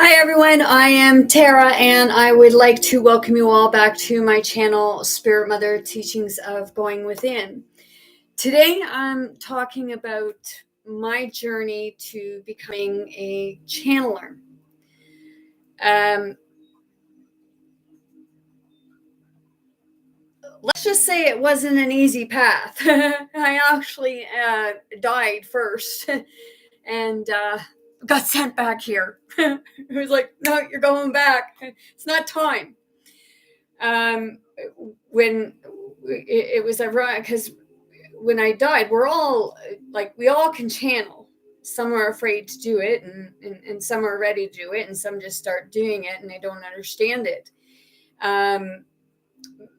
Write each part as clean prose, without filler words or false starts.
Hi everyone, I am Tara and I would like to welcome you all back to my channel, Spirit Mother Teachings of Going Within. Today I'm talking about my journey to becoming a channeler. Let's just say it wasn't an easy path. I actually died first and got sent back here. It was like, no, you're going back. It's not time. When it was ironic because when I died, we're all like, we all can channel. Some are afraid to do it, and some are ready to do it, and some just start doing it and they don't understand it.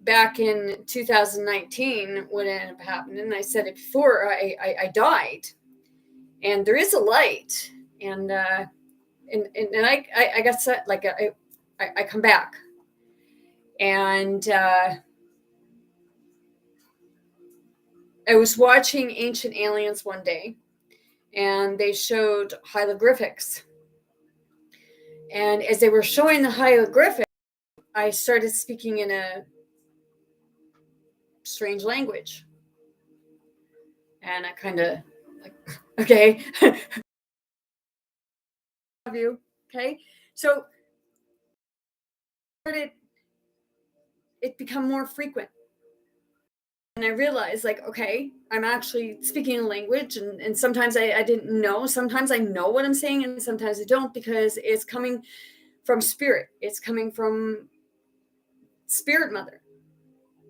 Back in 2019, what ended up happening, I said it before, I died, and there is a light, and I got set, like I come back, and I was watching Ancient Aliens one day, and they showed hieroglyphics. And as they were showing the hieroglyphics, I started speaking in a strange language. And I kind of like, okay, love you. Okay. So it become more frequent. And I realized, like, okay, I'm actually speaking a language, and sometimes I didn't know. Sometimes I know what I'm saying, and sometimes I don't, because it's coming from spirit. It's coming from Spirit Mother.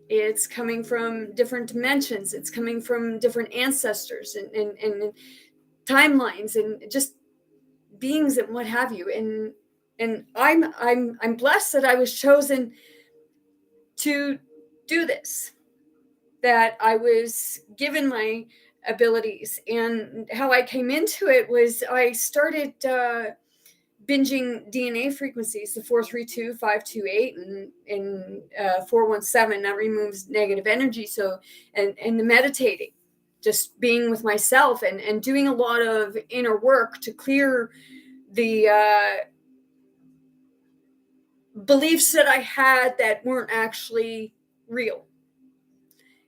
It's coming from different dimensions. It's coming from different ancestors and timelines and just beings and what have you. And I'm blessed that I was chosen to do this, that I was given my abilities. And how I came into it was I started binging DNA frequencies, the 432, 528, and 417. That removes negative energy. So, and the meditating, just being with myself and doing a lot of inner work to clear the beliefs that I had that weren't actually real.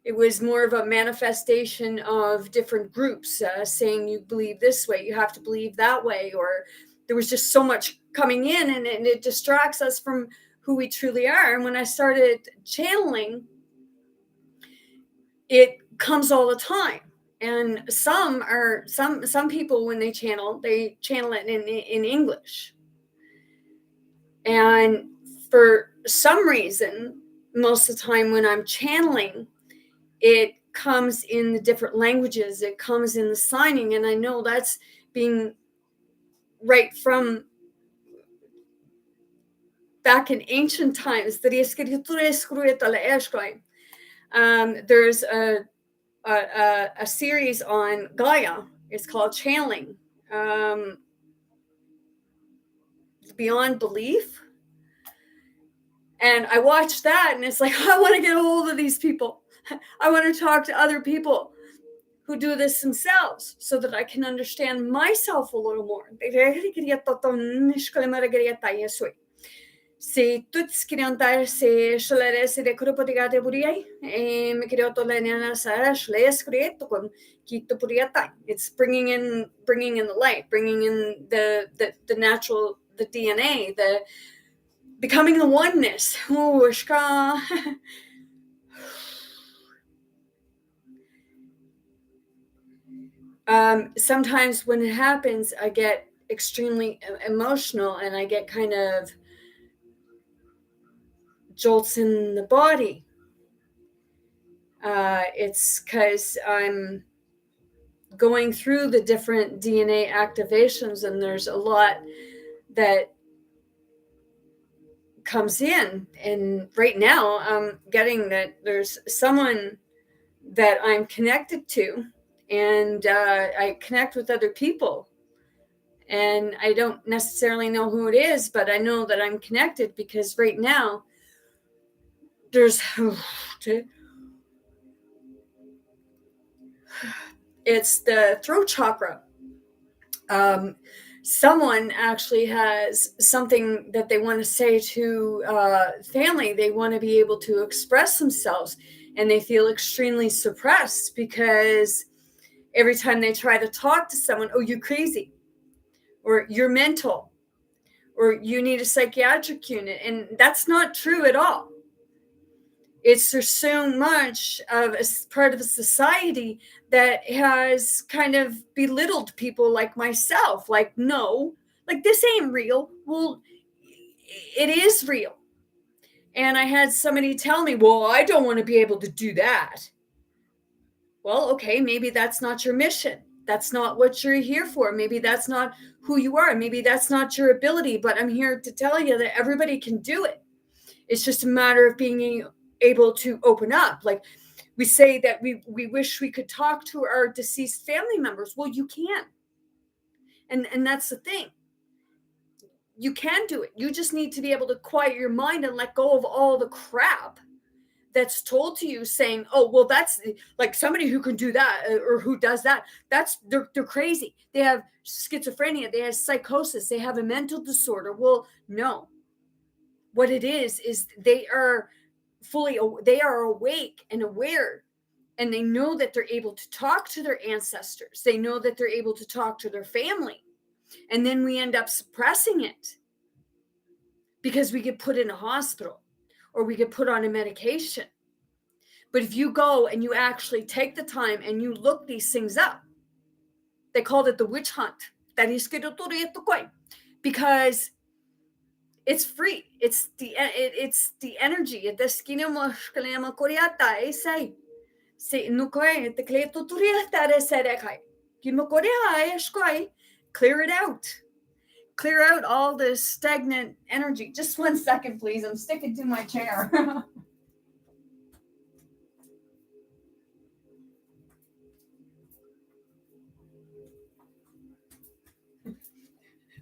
It was more of a manifestation of different groups saying, you believe this way, you have to believe that way, or there was just so much coming in, and it distracts us from who we truly are. And when I started channeling, it comes all the time. And some people, when they channel it in English. And for some reason, most of the time when I'm channeling, it comes in the different languages. It comes in the signing. And I know that's being right from back in ancient times. There's a series on Gaia. It's called Channeling, Beyond Belief. And I watched that, and it's like, I want to get a hold of these people. I want to talk to other people who do this themselves so that I can understand myself a little more. Si tuts kiriantar se shalere se de kurupotigate buriai, me kiriotoleniana sara shles kurietokon kito puriatai. It's bringing in the light, bringing in the natural, the DNA, the becoming a oneness. Sometimes when it happens, I get extremely emotional, and I get kind of jolts in the body. It's because I'm going through the different DNA activations, and there's a lot that comes in. And right now I'm getting that there's someone that I'm connected to, and I connect with other people, and I don't necessarily know who it is, but I know that I'm connected because right now there's it's the throat chakra. Um, Someone actually has something that they want to say to family. They want to be able to express themselves, and they feel extremely suppressed because every time they try to talk to someone, oh, you're crazy, or you're mental, or you need a psychiatric unit. And that's not true at all. It's there's so much of a part of a society that has kind of belittled people like myself. Like, no, like this ain't real. Well, it is real. And I had somebody tell me, well, I don't want to be able to do that. Well, okay, maybe that's not your mission. That's not what you're here for. Maybe that's not who you are. Maybe that's not your ability. But I'm here to tell you that everybody can do it. It's just a matter of being able to open up. Like we say that we wish we could talk to our deceased family members. Well, you can. And that's the thing. You can do it. You just need to be able to quiet your mind and let go of all the crap that's told to you saying, oh, well, that's like somebody who can do that or who does that. They're crazy. They have schizophrenia. They have psychosis. They have a mental disorder. Well, no. What it is they are they are awake and aware, and they know that they're able to talk to their ancestors. They know that they're able to talk to their family. And then we end up suppressing it because we get put in a hospital or we get put on a medication. But if you go and you actually take the time and you look these things up, they called it the witch hunt. Because it's free. It's the energy. Clear it out. Clear out all this stagnant energy. Just 1 second, please. I'm sticking to my chair.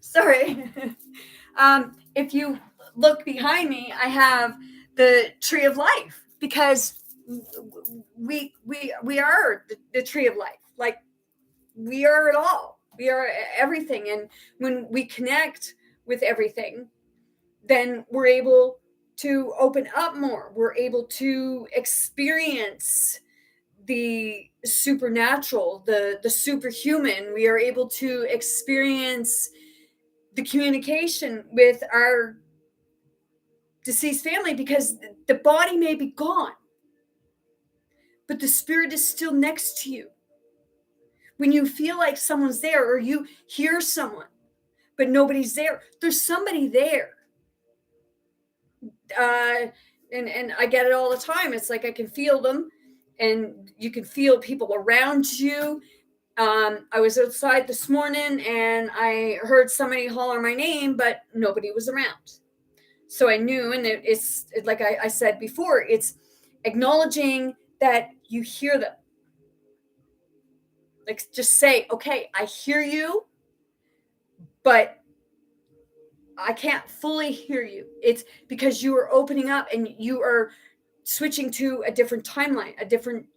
Sorry. If you look behind me, I have the tree of life, because we are the tree of life. Like, we are it all. We are everything. And when we connect with everything, then we're able to open up more. We're able to experience the supernatural, the superhuman. We are able to experience the communication with our deceased family, because the body may be gone, but the spirit is still next to you. When you feel like someone's there, or you hear someone, but nobody's there, there's somebody there. And I get it all the time. It's like I can feel them, and you can feel people around you. I was outside this morning and I heard somebody holler my name, but nobody was around. So I knew, and it's like I said before, it's acknowledging that you hear them. Like, just say, okay, I hear you, but I can't fully hear you. It's because you are opening up and you are switching to a different timeline, a different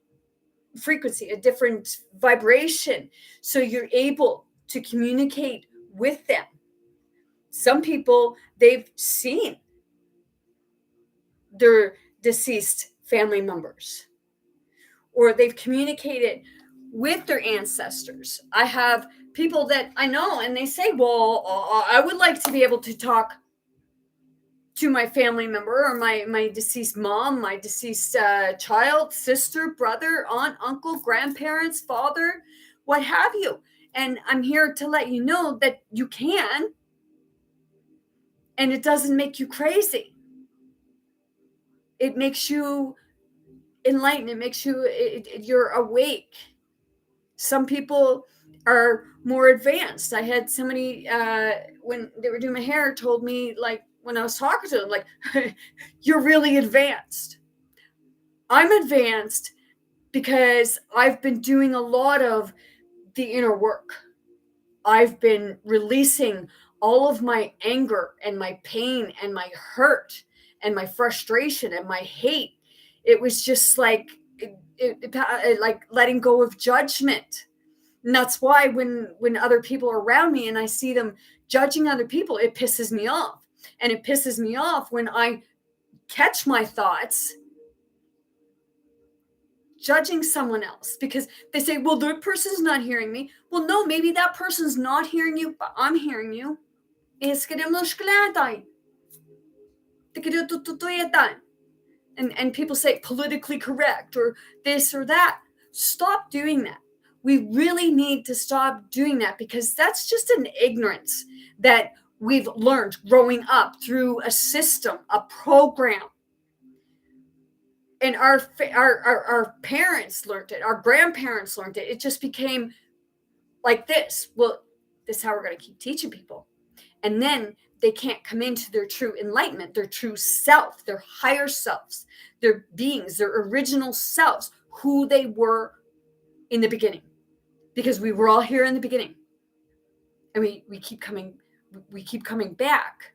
frequency, a different vibration. So you're able to communicate with them. Some people, they've seen their deceased family members, or they've communicated with their ancestors. I have people that I know, and they say, well, I would like to be able to talk to my family member, or my deceased mom, my deceased child, sister, brother, aunt, uncle, grandparents, father, what have you. And I'm here to let you know that you can, and it doesn't make you crazy. It makes you enlightened. It makes you, you're awake. Some people are more advanced. I had somebody, when they were doing my hair, told me, like, when I was talking to them, like, you're really advanced. I'm advanced because I've been doing a lot of the inner work. I've been releasing all of my anger and my pain and my hurt and my frustration and my hate. It was just like, like letting go of judgment. And that's why when other people are around me and I see them judging other people, it pisses me off. And it pisses me off when I catch my thoughts judging someone else because they say, well, the person's not hearing me. Well, no, maybe that person's not hearing you, but I'm hearing you. And people say politically correct or this or that. Stop doing that. We really need to stop doing that because that's just an ignorance that we've learned growing up through a system, a program. And our parents learned it, our grandparents learned it. It just became like this. Well, this is how we're going to keep teaching people. And then they can't come into their true enlightenment, their true self, their higher selves, their beings, their original selves, who they were in the beginning. Because we were all here in the beginning. And we keep coming back.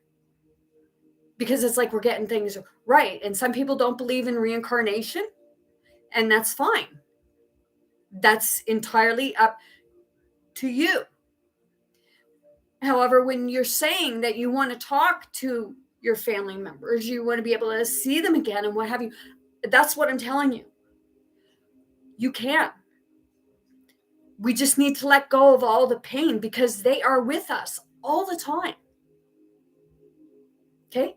Because it's like we're getting things right. And some people don't believe in reincarnation. And that's fine. That's entirely up to you. However, when you're saying that you want to talk to your family members, you want to be able to see them again and what have you, that's what I'm telling you. You can. We just need to let go of all the pain because they are with us all the time. Okay?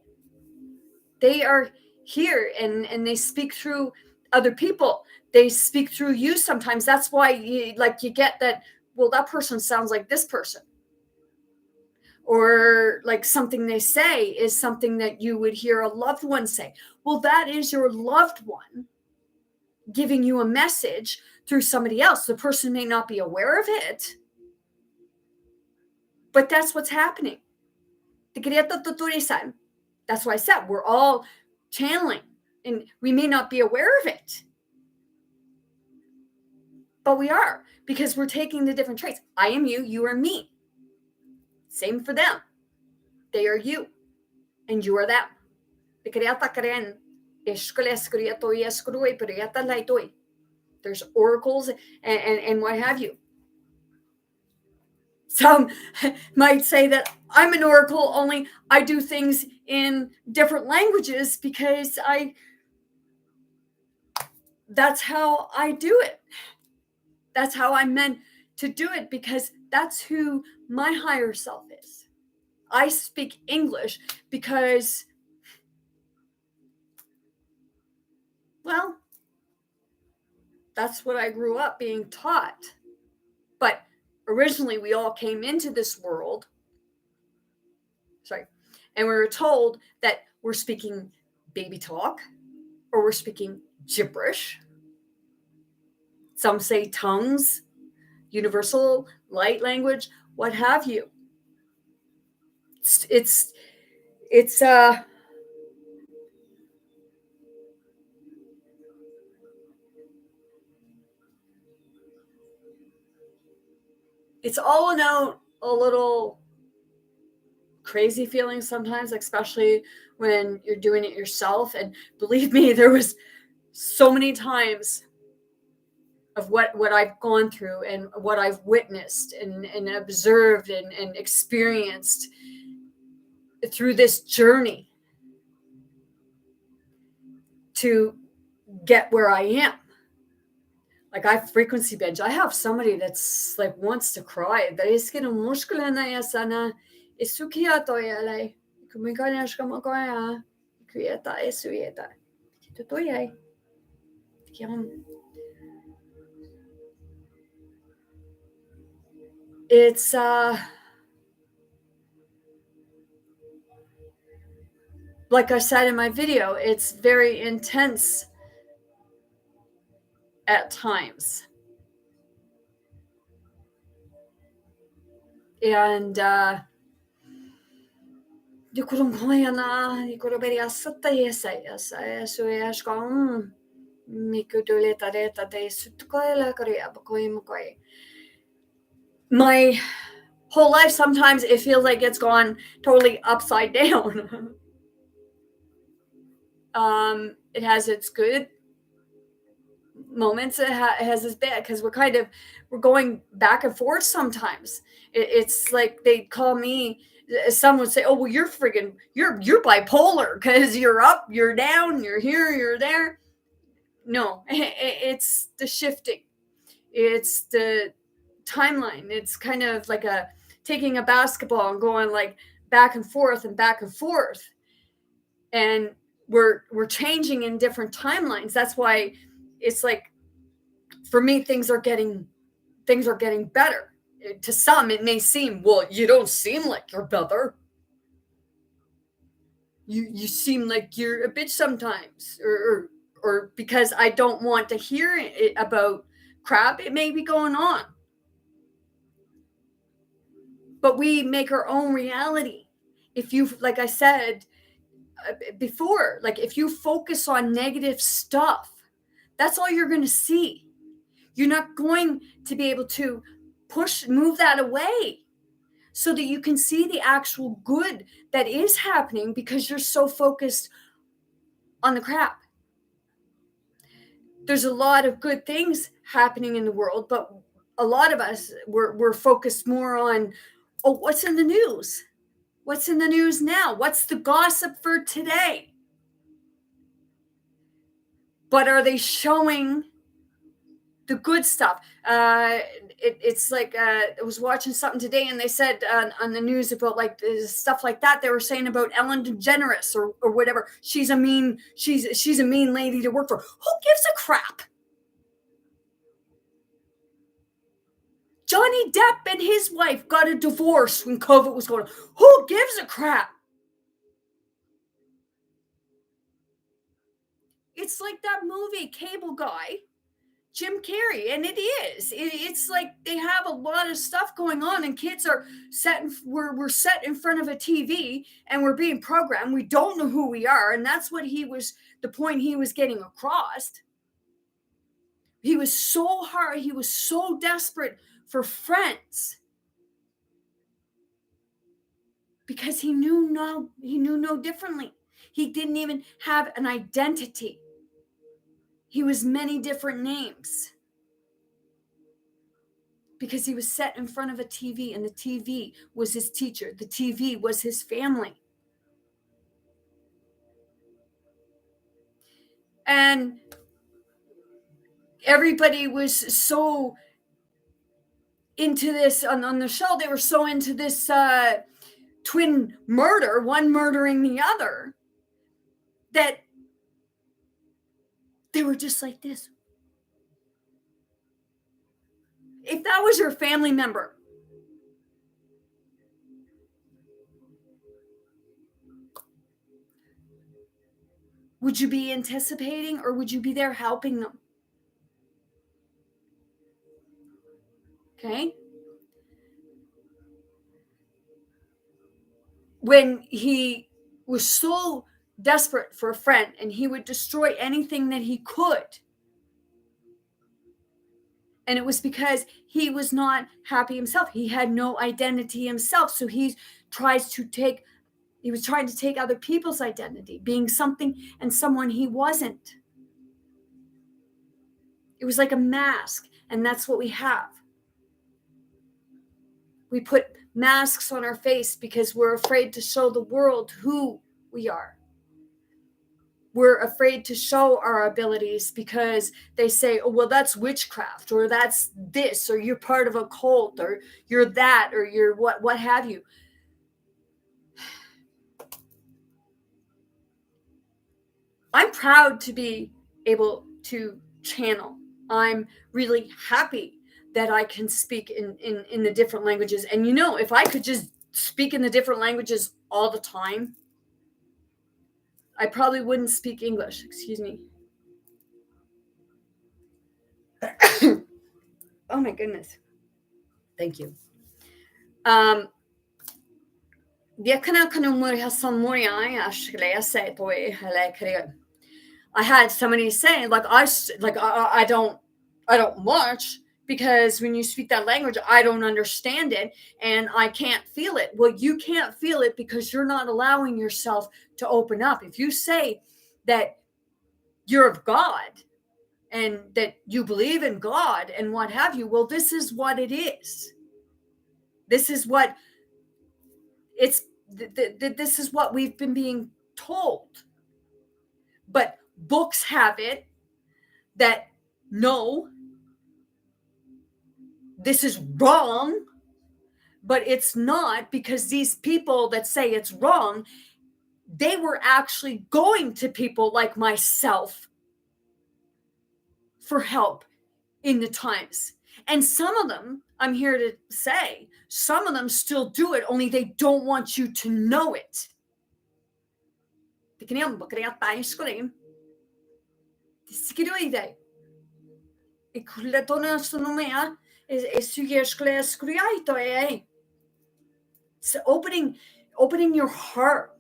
They are here and they speak through other people. They speak through you sometimes. That's why you get that, well, that person sounds like this person. Or like something they say is something that you would hear a loved one say. Well, that is your loved one giving you a message through somebody else. The person may not be aware of it, but that's what's happening. That's why I said we're all channeling and we may not be aware of it, but we are because we're taking the different traits. I am you, you are me. Same for them. They are you and you are them. There's oracles and what have you. Some might say that I'm an oracle, only I do things in different languages because that's how I do it. That's how I'm meant to do it because that's who my higher self is. I speak English because, well, that's what I grew up being taught. But originally we all came into this world, and we were told that we're speaking baby talk or we're speaking gibberish. Some say tongues, universal light language, what have you. It's all out a little crazy feeling sometimes, especially when you're doing it yourself. And believe me, there was so many times of what I've gone through and what I've witnessed and observed and experienced through this journey to get where I am. Like I frequency binge. I have somebody that's like wants to cry. It's like I said in my video, it's very intense at times. And my whole life, sometimes it feels like it's gone totally upside down. It has its good moments it has this bad because we're going back and forth sometimes. It's like they call me. Some would say, "Oh, well, you're friggin' you're bipolar because you're up, you're down, you're here, you're there." No, it's the shifting. It's the timeline. It's kind of like a taking a basketball and going like back and forth and back and forth, and we're changing in different timelines. That's why it's like for me things are getting better. To some it may seem, well, you don't seem like you're better. You seem like you're a bitch sometimes, or because I don't want to hear it about crap it may be going on. But we make our own reality. If you, like I said before, like if you focus on negative stuff, that's all you're going to see. You're not going to be able to move that away so that you can see the actual good that is happening because you're so focused on the crap. There's a lot of good things happening in the world, but a lot of us we're focused more on, oh, what's in the news? What's in the news now? What's the gossip for today? But are they showing the good stuff? It's like I was watching something today, and they said on the news about like stuff like that. They were saying about Ellen DeGeneres or whatever. She's a mean lady to work for. Who gives a crap? Johnny Depp and his wife got a divorce when COVID was going on. Who gives a crap? It's like that movie Cable Guy, Jim Carrey, and it is. It's like they have a lot of stuff going on, and kids are we're set in front of a TV, and we're being programmed. We don't know who we are, and that's what the point he was getting across. He was so hard. He was so desperate for friends because he knew no differently. He didn't even have an identity. He was many different names because he was set in front of a TV, and the TV was his teacher. The TV was his family. And everybody was so into this on the show. They were so into this twin murder, one murdering the other, that they were just like this. If that was your family member, would you be anticipating, or would you be there helping them? Okay. When he was so desperate for a friend, and he would destroy anything that he could. And it was because he was not happy himself. He had no identity himself. So he was trying to take other people's identity, being something and someone he wasn't. It was like a mask, and that's what we have. We put masks on our face because we're afraid to show the world who we are. We're afraid to show our abilities because they say, oh, well, that's witchcraft, or that's this, or you're part of a cult, or you're that, or you're what have you. I'm proud to be able to channel. I'm really happy that I can speak in the different languages. And if I could just speak in the different languages all the time, I probably wouldn't speak English. Excuse me. Oh my goodness. Thank you. I had somebody saying, like, I don't watch, because when you speak that language, I don't understand it and I can't feel it. Well, you can't feel it because you're not allowing yourself to open up. If you say that you're of God and that you believe in God and what have you. Well, this is what it is. This is what this is what we've been being told. But books have it that no, this is wrong, but it's not, because these people that say it's wrong, they were actually going to people like myself for help in the times. And some of them, I'm here to say, some of them still do it, only they don't want you to know it. So opening your heart,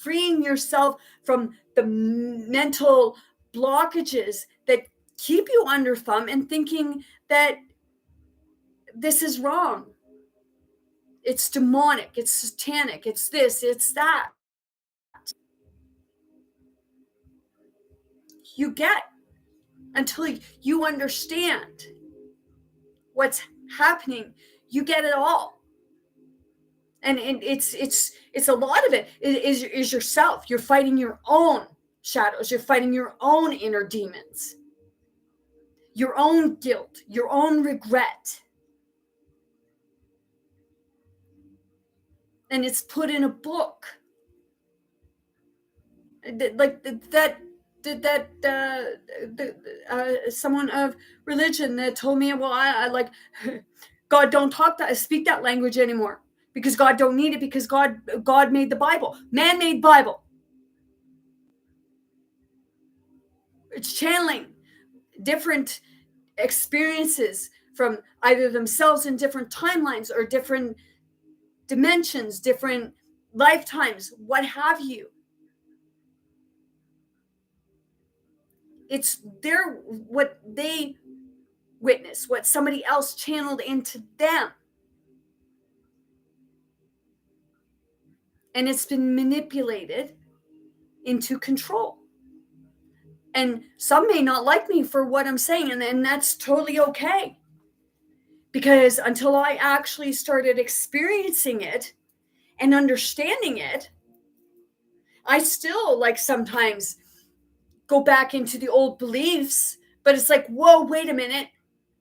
freeing yourself from the mental blockages that keep you under thumb and thinking that this is wrong. It's demonic, it's satanic, it's this, it's that. You get, until you understand what's happening, you get it all. And it's a lot of it is yourself. You're fighting your own shadows. You're fighting your own inner demons, your own guilt, your own regret. And it's put in a book. Like that someone of religion that told me, well, I like, God don't speak that language anymore, because God don't need it, because God made the Bible, man-made Bible. It's channeling different experiences from either themselves in different timelines or different dimensions, different lifetimes, what have you. It's what they witness, what somebody else channeled into them. And it's been manipulated into control. And some may not like me for what I'm saying, and that's totally okay. Because until I actually started experiencing it and understanding it, I still, like, sometimes go back into the old beliefs, but it's like, whoa, wait a minute.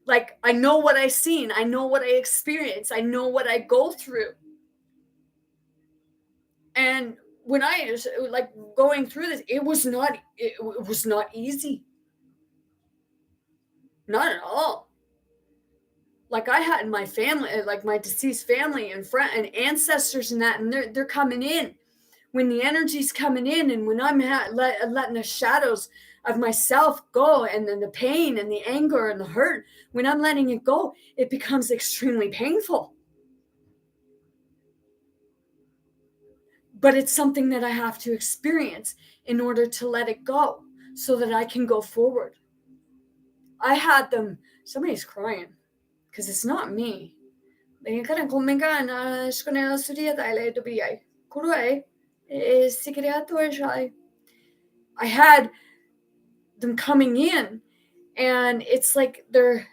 Like, I know what I've seen. I know what I experience. I know what I go through. And when I was like going through this, it was not easy. Not at all. Like, I had my family, like my deceased family and friend and ancestors and that, and they're coming in when the energy's coming in, and when I'm letting the shadows of myself go, and then the pain and the anger and the hurt, when I'm letting it go, it becomes extremely painful. But it's something that I have to experience in order to let it go, so that I can go forward. I had them, somebody's crying, because it's not me. I had them coming in, and it's like they're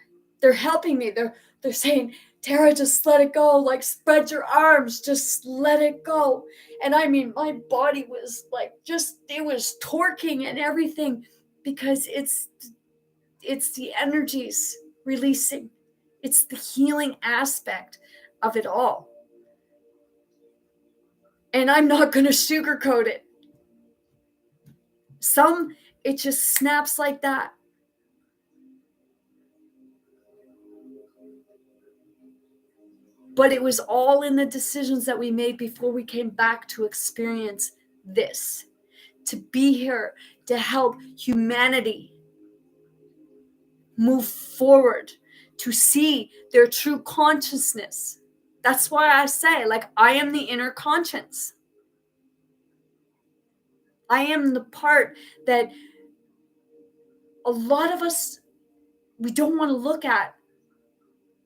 helping me. They're saying, Tara, just let it go. Like, spread your arms, just let it go. And I mean, my body was like, it was torquing and everything, because it's the energies releasing. It's the healing aspect of it all. And I'm not going to sugarcoat it. It just snaps like that. But it was all in the decisions that we made before we came back to experience this, to be here, to help humanity move forward, to see their true consciousness. That's why I say, like, I am the inner conscience. I am the part that a lot of us, we don't want to look at,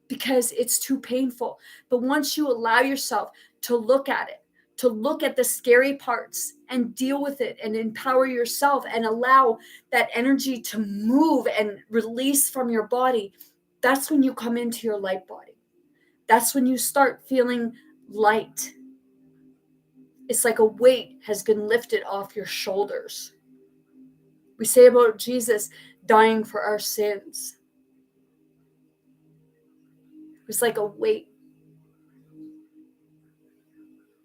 because it's too painful. But once you allow yourself to look at it, to look at the scary parts and deal with it and empower yourself and allow that energy to move and release from your body, that's when you come into your light body. That's when you start feeling light. It's like a weight has been lifted off your shoulders. We say about Jesus dying for our sins. It was like a weight.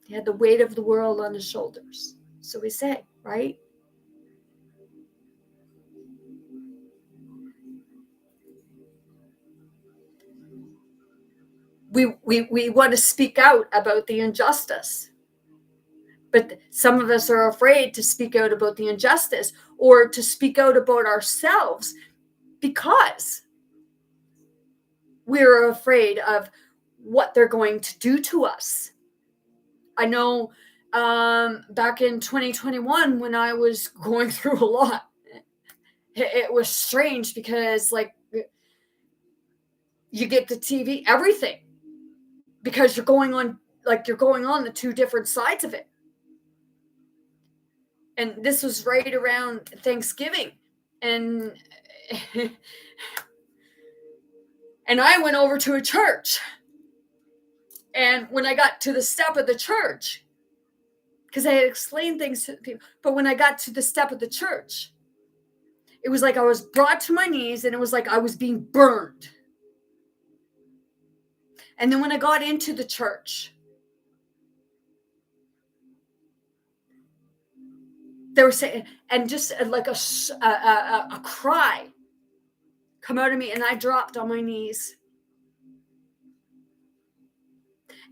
He had the weight of the world on his shoulders. So we say, right? We want to speak out about the injustice. But some of us are afraid to speak out about the injustice or to speak out about ourselves because we're afraid of what they're going to do to us. I know back in 2021 when I was going through a lot, it was strange because like you get the TV, everything, because you're going on the two different sides of it. And this was right around Thanksgiving. And and I went over to a church. And when I got to the step of the church, because I had explained things to people, but when I got to the step of the church, it was like I was brought to my knees and it was like I was being burned. And then when I got into the church, they were saying, and just like a cry come out of me, and I dropped on my knees.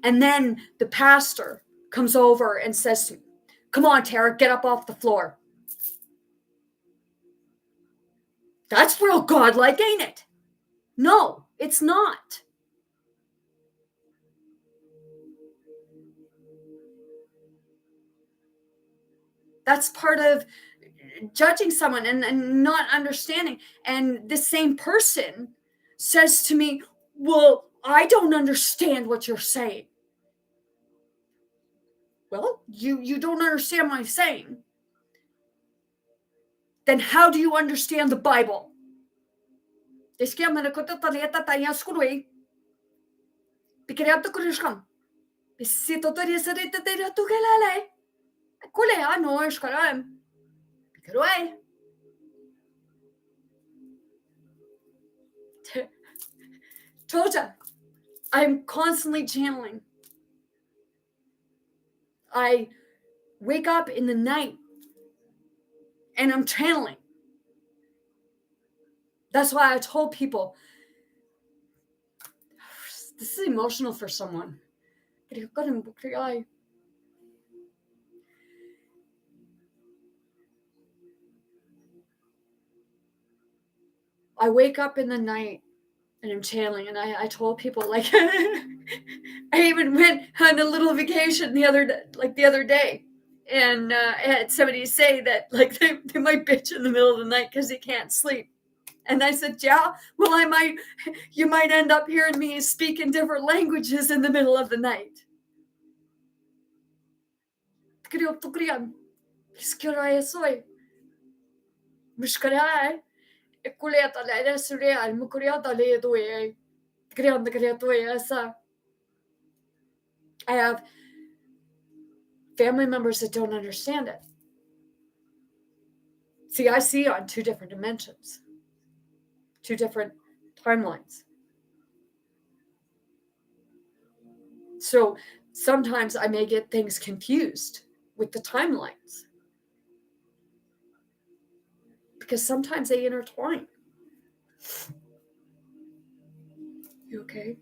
And then the pastor comes over and says to me, "Come on, Tara, get up off the floor." That's real godlike, ain't it? No, it's not. That's part of judging someone and not understanding. And the same person says to me, "Well, I don't understand what you're saying." Well, you don't understand what I'm saying. Then how do you understand the Bible? Told you, I'm constantly channeling. I wake up in the night and I'm channeling. That's why I told people, this is emotional for someone. I wake up in the night and I'm channeling, and I told people, like, I even went on a little vacation the other day, and I had somebody say that, like, they might bitch in the middle of the night because they can't sleep. And I said, yeah, well, you might end up hearing me speak in different languages in the middle of the night. I have family members that don't understand it. See, I see on two different dimensions, two different timelines. So sometimes I may get things confused with the timelines because sometimes they intertwine. You okay?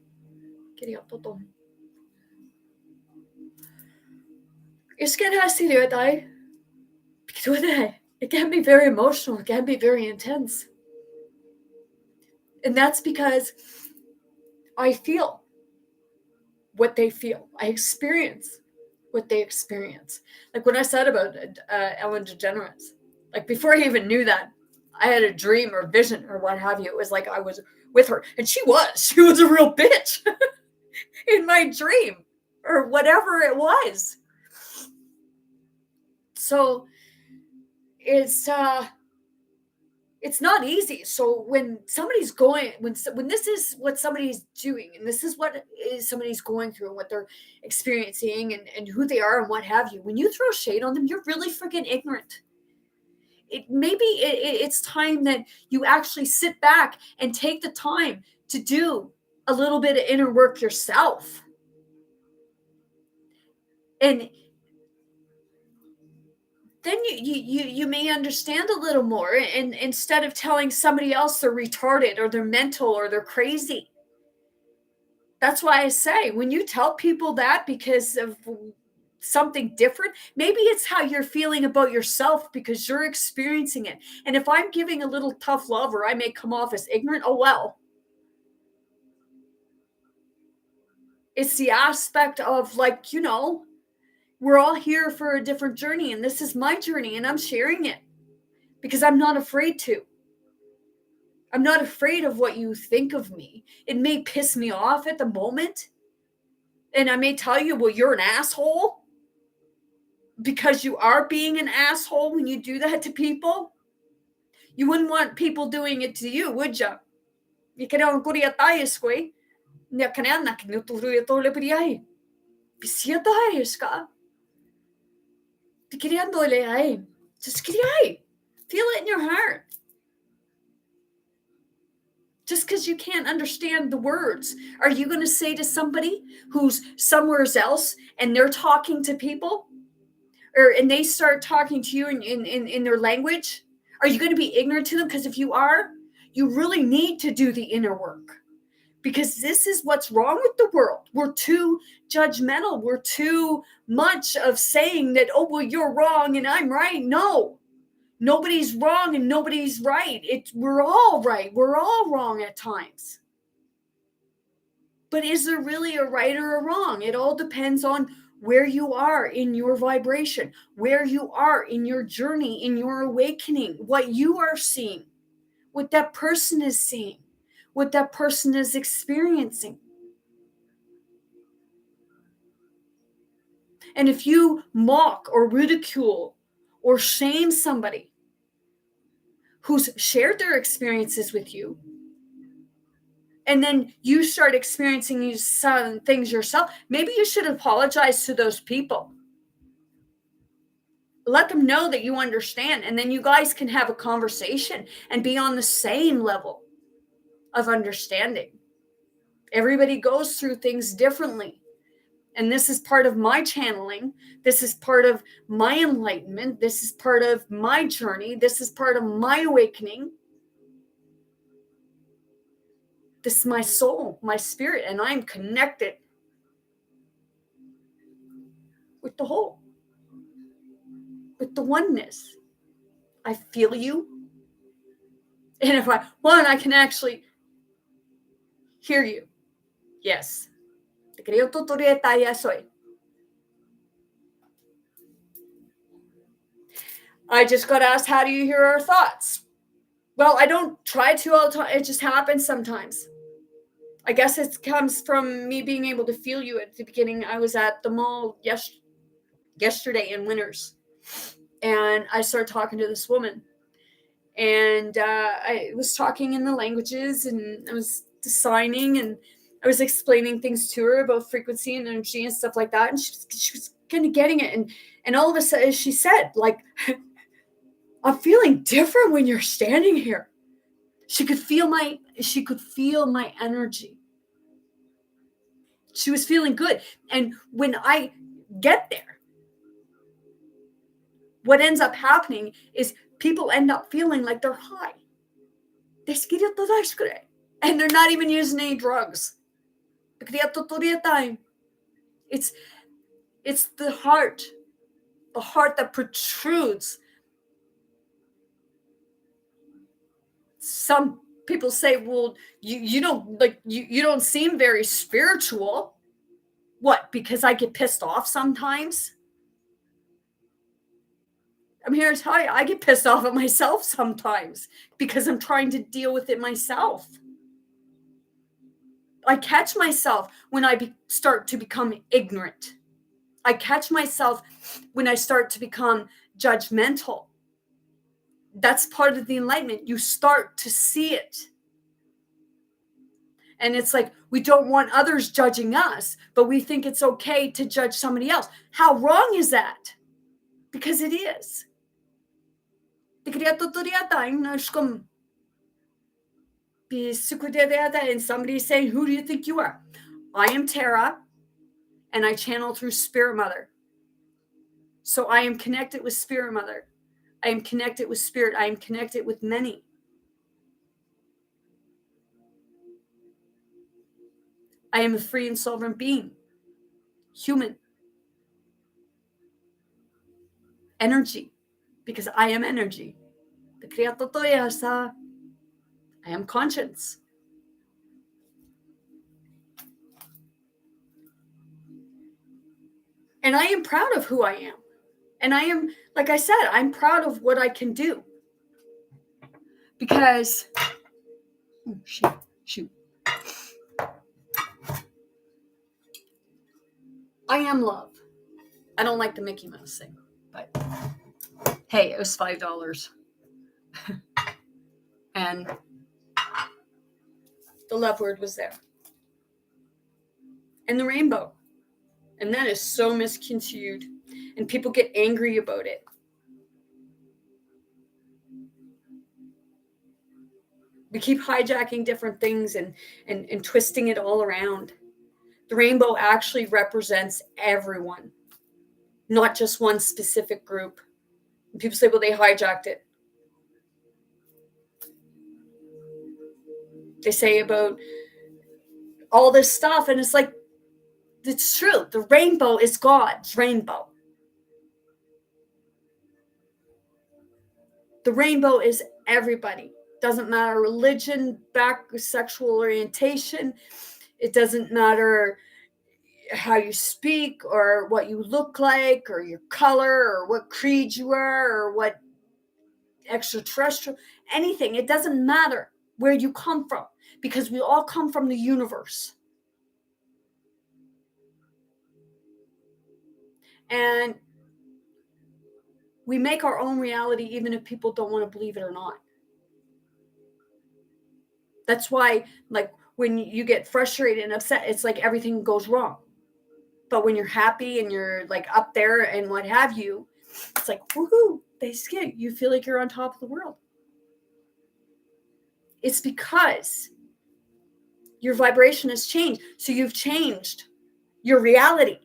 It can be very emotional. It can be very intense. And that's because I feel what they feel. I experience what they experience. Like when I said about Ellen DeGeneres, like before I even knew that, I had a dream or vision or what have you. It was like I was with her, and she was a real bitch in my dream or whatever it was. So it's it's not easy. So when somebody's going, when this is what somebody's doing, and this is what is somebody's going through, and what they're experiencing, and who they are, and what have you, when you throw shade on them, you're really freaking ignorant. It's time that you actually sit back and take the time to do a little bit of inner work yourself. And then you may understand a little more, and instead of telling somebody else they're retarded or they're mental or they're crazy. That's why I say, when you tell people that because of something different, maybe it's how you're feeling about yourself because you're experiencing it. And if I'm giving a little tough love, or I may come off as ignorant, oh well. It's the aspect of, like, we're all here for a different journey, and this is my journey, and I'm sharing it because I'm not afraid to. I'm not afraid of what you think of me. It may piss me off at the moment, and I may tell you, well, you're an asshole, because you are being an asshole when you do that to people. You wouldn't want people doing it to you, would you? Just feel it in your heart. Just because you can't understand the words, are you going to say to somebody who's somewhere else and they're talking to people, and they start talking to you in their language? Are you going to be ignorant to them? Because if you are, you really need to do the inner work, because this is what's wrong with the world. We're too judgmental. We're too much of saying that, oh, well, you're wrong and I'm right. No, nobody's wrong and nobody's right. We're all right. We're all wrong at times. But is there really a right or a wrong? It all depends on where you are in your vibration, where you are in your journey, in your awakening, what you are seeing, what that person is seeing, what that person is experiencing. And if you mock or ridicule or shame somebody who's shared their experiences with you, and then you start experiencing these things yourself, maybe you should apologize to those people. Let them know that you understand, and then you guys can have a conversation and be on the same level of understanding. Everybody goes through things differently. And this is part of my channeling. This is part of my enlightenment. This is part of my journey. This is part of my awakening. This is my soul, my spirit, and I'm connected with the whole, with the oneness. I feel you. And if I can actually hear you. Yes. Te creo totorieta, ya soy. I just got asked, how do you hear our thoughts? Well, I don't try to all the time. It just happens sometimes. I guess it comes from me being able to feel you at the beginning. I was at the mall yesterday in Winners, and I started talking to this woman, and I was talking in the languages, and I was signing, and I was explaining things to her about frequency and energy and stuff like that, and she was kind of getting it, and all of a sudden she said, like, I'm feeling different when you're standing here. She could feel my energy. She was feeling good. And when I get there, what ends up happening is people end up feeling like they're high. And they're not even using any drugs. It's the heart that protrudes. Some people say, well, you don't, like, you don't seem very spiritual. What, because I get pissed off sometimes? I'm here to tell you, I get pissed off at myself sometimes because I'm trying to deal with it myself. I catch myself when I start to become ignorant. I catch myself when I start to become judgmental. That's part of the enlightenment. You start to see it. And it's like, we don't want others judging us, but we think it's okay to judge somebody else. How wrong is that? Because it is. And somebody is saying, who do you think you are? I am Tara, and I channel through Spirit Mother. So I am connected with Spirit Mother. I am connected with Spirit. I am connected with many. I am a free and sovereign being. Human. Energy. Because I am energy. I am conscience. And I am proud of who I am. And I am, like I said, I'm proud of what I can do. Because, oh, shoot. I am love. I don't like the Mickey Mouse thing, but hey, it was $5. And the love word was there. And the rainbow. And that is so misconstrued. And people get angry about it. We keep hijacking different things and twisting it all around. The rainbow actually represents everyone, not just one specific group. And people say, well, they hijacked it. They say about all this stuff, and it's like, it's true. The rainbow is God's rainbow. The rainbow is everybody. Doesn't matter religion, sexual orientation. It doesn't matter how you speak or what you look like or your color or what creed you are or what extraterrestrial, anything. It doesn't matter where you come from, because we all come from the universe. And we make our own reality, even if people don't want to believe it or not. That's why, like, when you get frustrated and upset, it's like everything goes wrong. But when you're happy and you're like up there and what have you, it's like, woohoo, basically, you feel like you're on top of the world. It's because your vibration has changed. So you've changed your reality.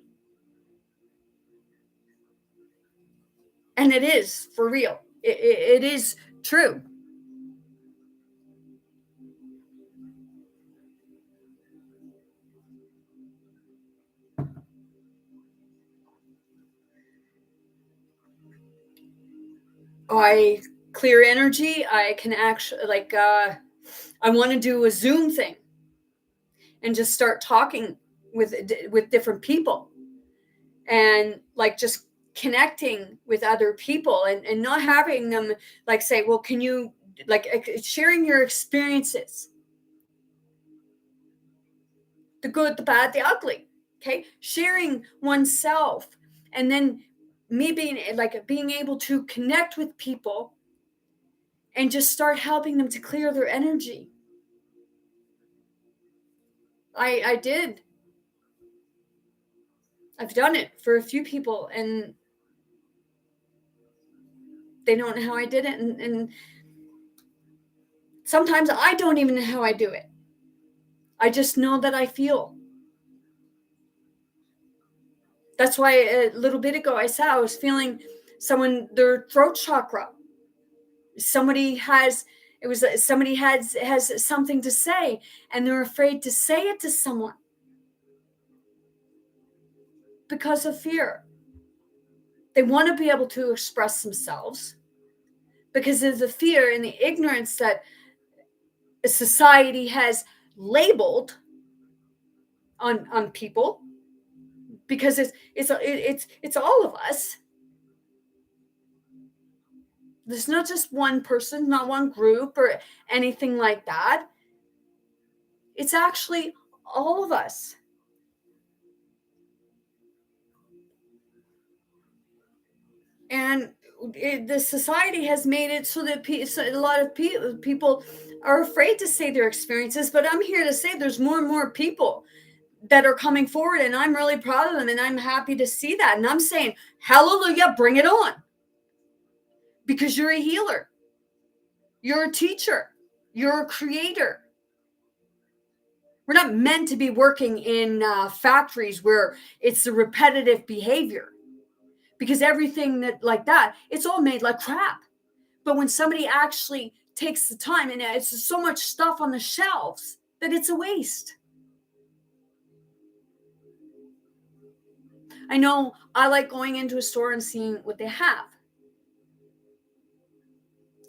And it is for real. It is true. I clear energy. I can actually, like, I want to do a Zoom thing and just start talking with different people and like just connecting with other people and not having them like say, well, can you, like, sharing your experiences, the good, the bad, the ugly. Okay. Sharing oneself, and then me being able to connect with people and just start helping them to clear their energy. I've done it for a few people, and they don't know how I did it. And sometimes I don't even know how I do it. I just know that I feel. That's why a little bit ago I said I was feeling someone, their throat chakra. Somebody has something to say, and they're afraid to say it to someone because of fear. They want to be able to express themselves because of the fear and the ignorance that society has labeled on people, because it's all of us. There's not just one person, not one group or anything like that. It's actually all of us. And the society has made it so that a lot of people are afraid to say their experiences. But I'm here to say there's more and more people that are coming forward, and I'm really proud of them, and I'm happy to see that. And I'm saying, hallelujah, bring it on, because you're a healer, you're a teacher, you're a creator. We're not meant to be working in factories where it's the repetitive behavior, because everything that like that, it's all made like crap. But when somebody actually takes the time, and it's so much stuff on the shelves that it's a waste. I know I like going into a store and seeing what they have,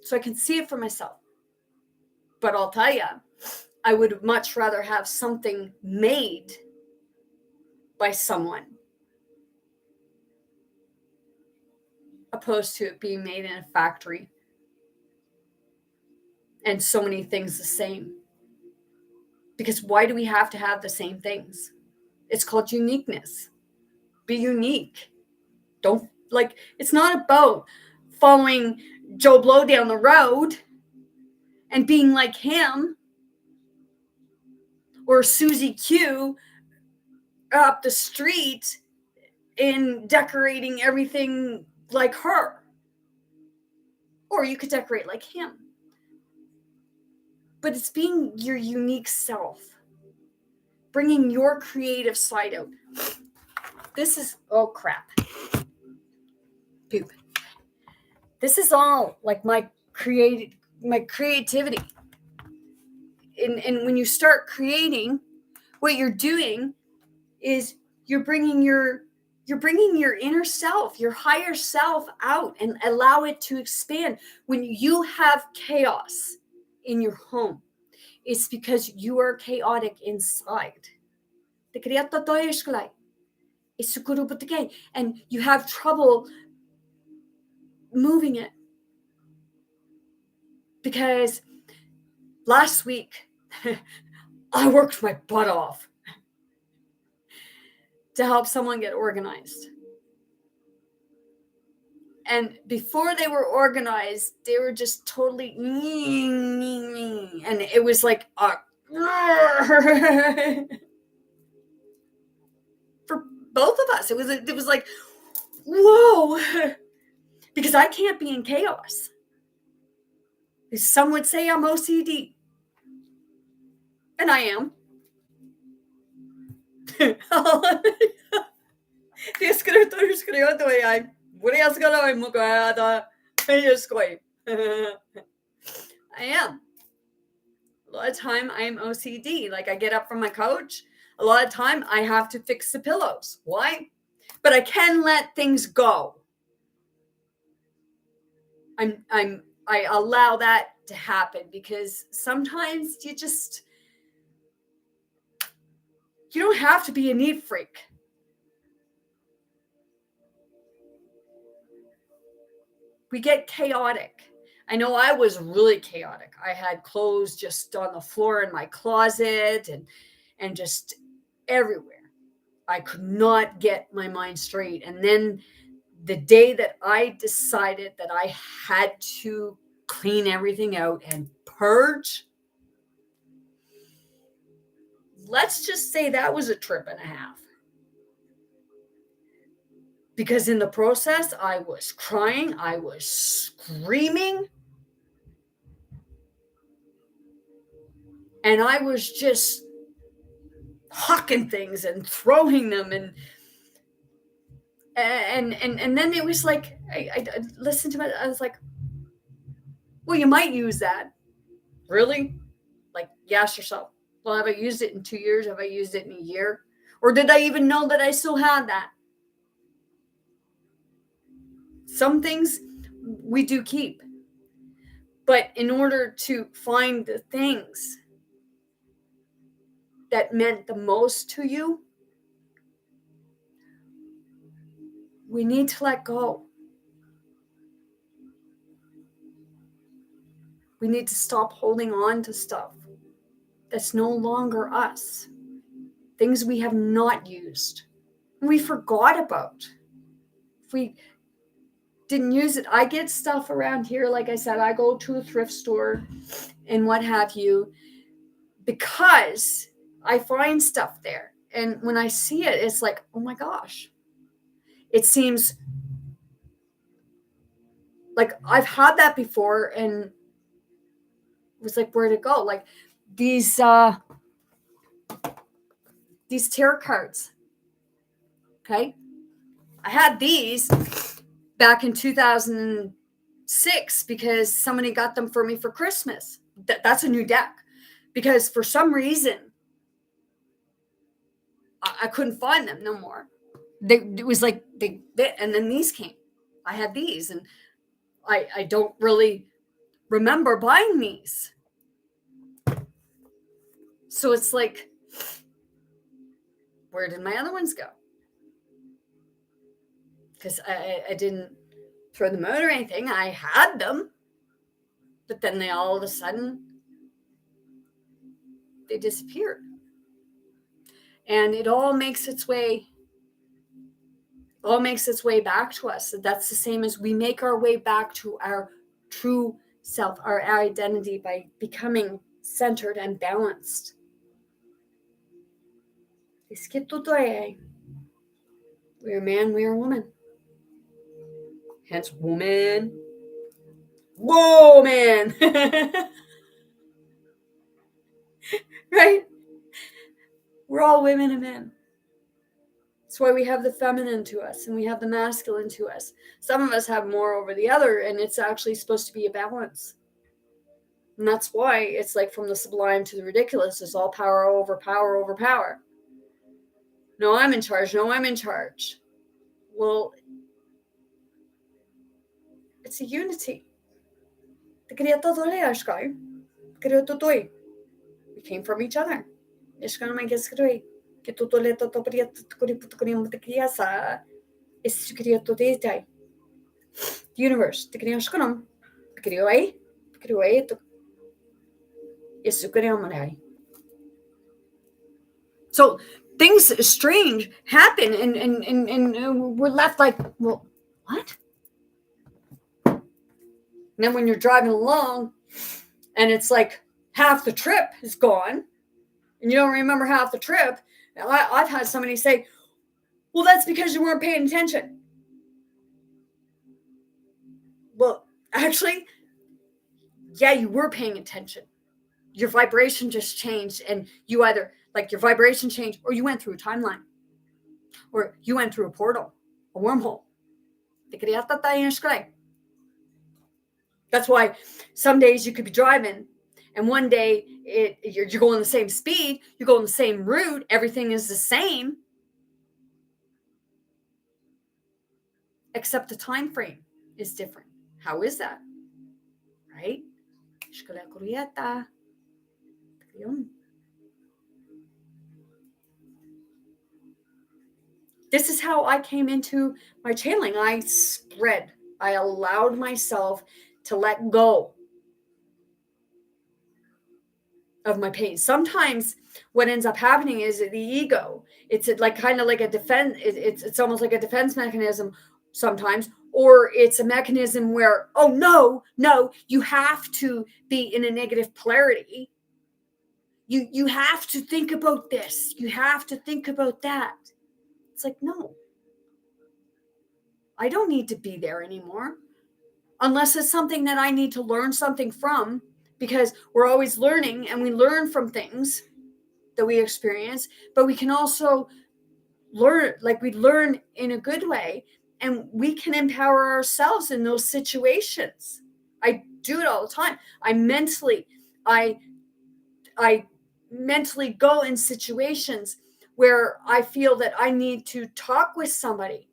so I can see it for myself. But I'll tell you, I would much rather have something made by someone opposed to it being made in a factory and so many things the same. Because why do we have to have the same things? It's called uniqueness. Be unique. Don't, like, it's not about following Joe Blow down the road and being like him, or Susie Q up the street and decorating everything like her. Or you could decorate like him. But it's being your unique self, bringing your creative side out. This is, oh crap, poop. This is all like my creativity. And when you start creating, what you're doing is you're bringing your inner self, your higher self out, and allow it to expand. When you have chaos in your home, it's because you are chaotic inside. And you have trouble moving it. Because last week, I worked my butt off to help someone get organized. And before they were organized, they were just totally, and it was like, for both of us, it was like, whoa, because I can't be in chaos. Some would say I'm OCD, and I am. I am. A lot of time I am OCD. Like, I get up from my couch, a lot of time I have to fix the pillows. Why? But I can let things go. I allow that to happen, because sometimes you don't have to be a neat freak. We get chaotic. I know I was really chaotic. I had clothes just on the floor in my closet and just everywhere. I could not get my mind straight. And then the day that I decided that I had to clean everything out and purge, let's just say that was a trip and a half. Because in the process, I was crying, I was screaming, and I was just hucking things and throwing them, and then it was like, I listened to it. I was like, well, you might use that. Really? Like, you ask yourself, well, have I used it in 2 years? Have I used it in a year? Or did I even know that I still had that? Some things we do keep. But in order to find the things that meant the most to you, we need to let go. We need to stop holding on to stuff that's no longer us. Things we have not used, we forgot about. If we didn't use it. I get stuff around here. Like I said, I go to a thrift store and what have you, because I find stuff there. And when I see it, it's like, oh my gosh. It seems like I've had that before and it was like, where'd it go? Like these tarot cards. Okay. I had these back in 2006 because somebody got them for me for Christmas. That's a new deck because for some reason I couldn't find them no more. It was like they and then these came. I had these and I don't really remember buying these. So it's like, where did my other ones go? Because I didn't throw them out or anything. I had them, but then they all of a sudden they disappeared. And it all makes its way back to us. That's the same as we make our way back to our true self, our identity, by becoming centered and balanced. We're a man, we're a woman. Hence, woman. Whoa, man. Right? We're all women and men. That's why we have the feminine to us and we have the masculine to us. Some of us have more over the other, and it's actually supposed to be a balance. And that's why it's like from the sublime to the ridiculous is all power over power over power. No, I'm in charge. No, I'm in charge. Well, it's a unity. We came from each other. The universe. So things strange happen and we're left like, well, what? And then when you're driving along and it's like half the trip is gone and you don't remember half the trip, I've had somebody say, well, that's because you weren't paying attention. Well, actually, yeah, you were paying attention. Your vibration just changed, and you either, like, your vibration changed or you went through a timeline or you went through a portal, a wormhole. That's why some days you could be driving and one day you're going the same speed, you're going the same route, everything is the same, except the time frame is different. How is that? Right? This is how I came into my channeling. I allowed myself to let go of my pain. Sometimes what ends up happening is the ego. It's like kind of like a defense. It's almost like a defense mechanism sometimes, or it's a mechanism where, oh no, you have to be in a negative polarity. You have to think about this. You have to think about that. It's like, no, I don't need to be there anymore. Unless it's something that I need to learn something from, because we're always learning and we learn from things that we experience, but we can also learn, like we learn in a good way, and we can empower ourselves in those situations. I do it all the time. I mentally go in situations where I feel that I need to talk with somebody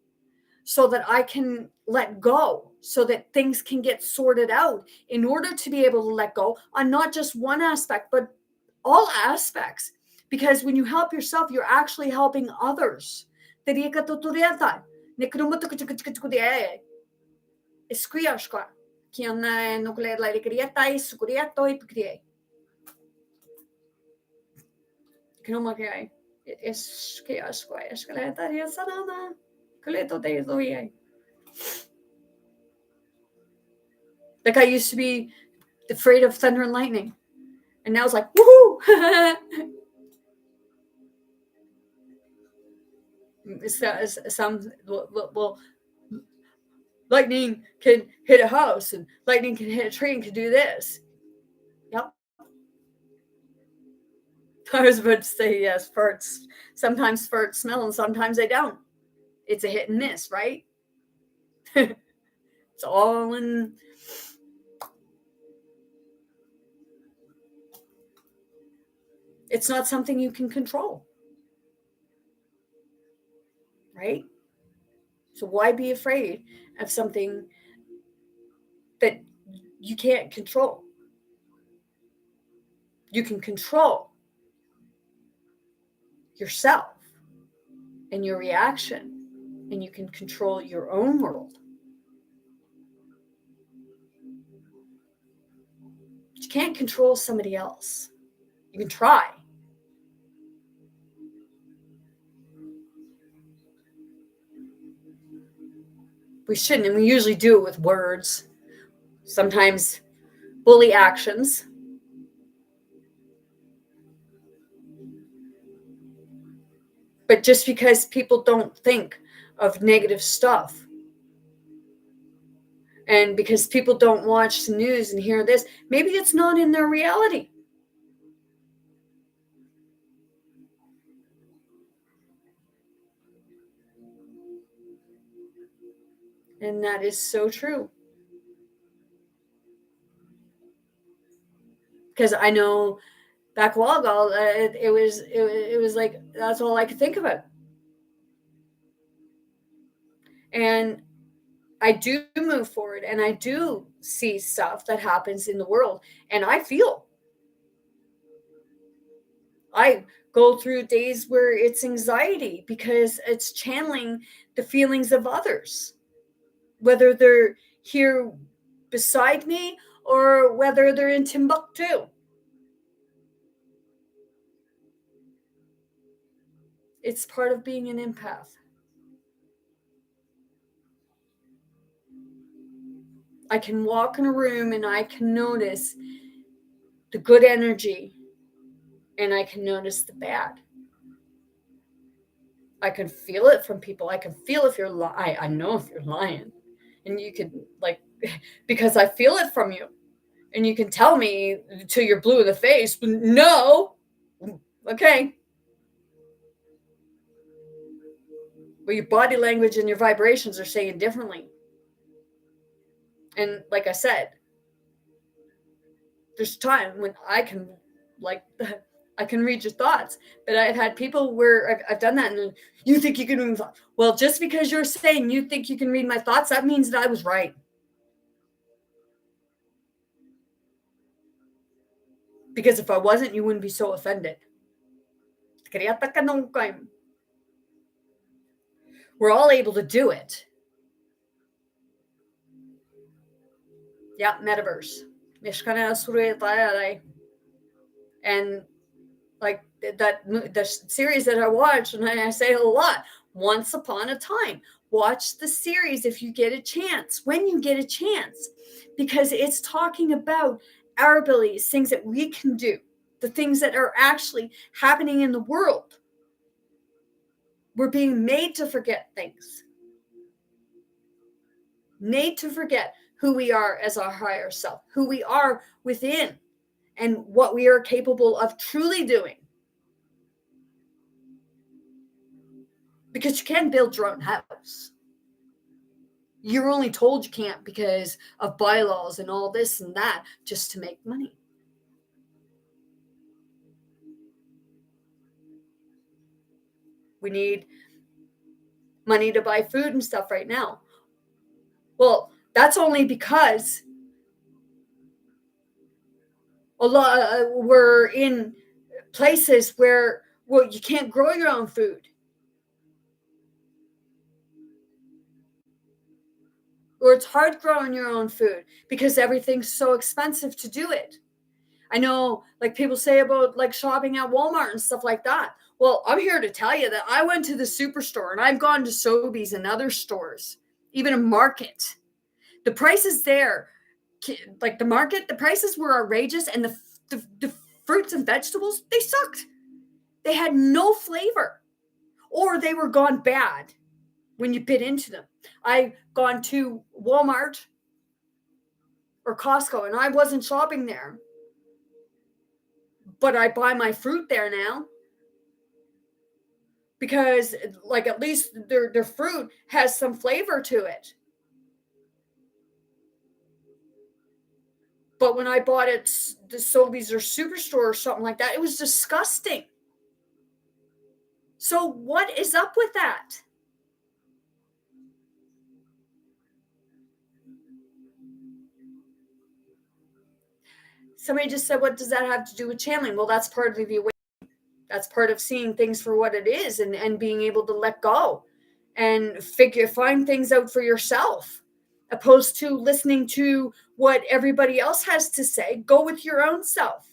so that I can let go, so that things can get sorted out in order to be able to let go on not just one aspect, but all aspects. Because when you help yourself, you're actually helping others. Like I used to be afraid of thunder and lightning. And now it's like, woohoo! Well, lightning can hit a house and lightning can hit a tree and can do this. Yep. I was about to say yes, farts. Sometimes farts smell and sometimes they don't. It's a hit and miss, right? It's all in. It's not something you can control. Right? So why be afraid of something that you can't control? You can control yourself and your reaction, and you can control your own world. But you can't control somebody else. You can try. We shouldn't, and we usually do it with words, sometimes bully actions. But just because people don't think of negative stuff, and because people don't watch the news and hear this, maybe it's not in their reality. And that is so true. Because I know back a while ago, it was like that's all I could think about. And I do move forward, and I do see stuff that happens in the world, and I go through days where it's anxiety because it's channeling the feelings of others, whether they're here beside me or whether they're in Timbuktu. It's part of being an empath. I can walk in a room and I can notice the good energy and I can notice the bad. I can feel it from people. I can feel if you're lying. I know if you're lying. And you can, like, because I feel it from you. And you can tell me till you're blue in the face, but no. Okay. But your body language and your vibrations are saying differently. And like I said, there's time when I can, like, I can read your thoughts. But I've had people where I've done that, and you think you can read my thoughts. Well, just because you're saying you think you can read my thoughts, that means that I was right. Because if I wasn't, you wouldn't be so offended. We're all able to do it. Yeah, metaverse. And like the series that I watch, and I say it a lot, Once Upon a Time. Watch the series if you get a chance, when you get a chance, because it's talking about our abilities, things that we can do, the things that are actually happening in the world. We're being made to forget things, made to forget who we are as our higher self, who we are within, and what we are capable of truly doing. Because you can't build your own house. You're only told you can't because of bylaws and all this and that just to make money. We need money to buy food and stuff right now. Well, that's only because a lot we're in places where, well, you can't grow your own food. Or it's hard growing your own food because everything's so expensive to do it. I know, like people say about like shopping at Walmart and stuff like that. Well, I'm here to tell you that I went to the superstore and I've gone to Sobeys and other stores, even a market. The prices there like the market, the prices were outrageous, and the fruits and vegetables, they sucked. They had no flavor, or they were gone bad when you bit into them. I've gone to Walmart or Costco, and I wasn't shopping there, but I buy my fruit there now because, like, at least their fruit has some flavor to it. But when I bought it, the Sobeys or Superstore or something like that, it was disgusting. So what is up with that? Somebody just said, what does that have to do with channeling? Well, that's part of the awakening. That's part of seeing things for what it is, and being able to let go and find things out for yourself, opposed to listening to what everybody else has to say. Go with your own self.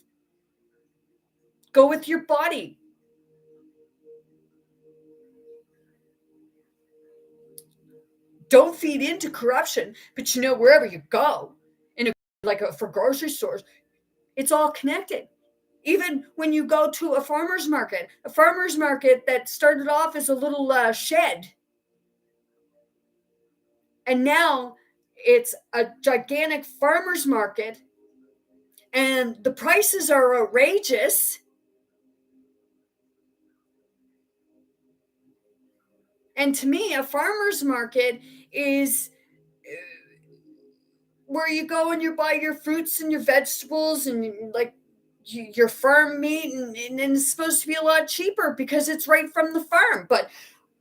Go with your body. Don't feed into corruption, but wherever you go, for grocery stores, it's all connected. Even when you go to a farmer's market that started off as a little shed, and now it's a gigantic farmer's market, and the prices are outrageous. And to me, a farmer's market is where you go and you buy your fruits and your vegetables and like your farm meat, and it's supposed to be a lot cheaper because it's right from the farm. But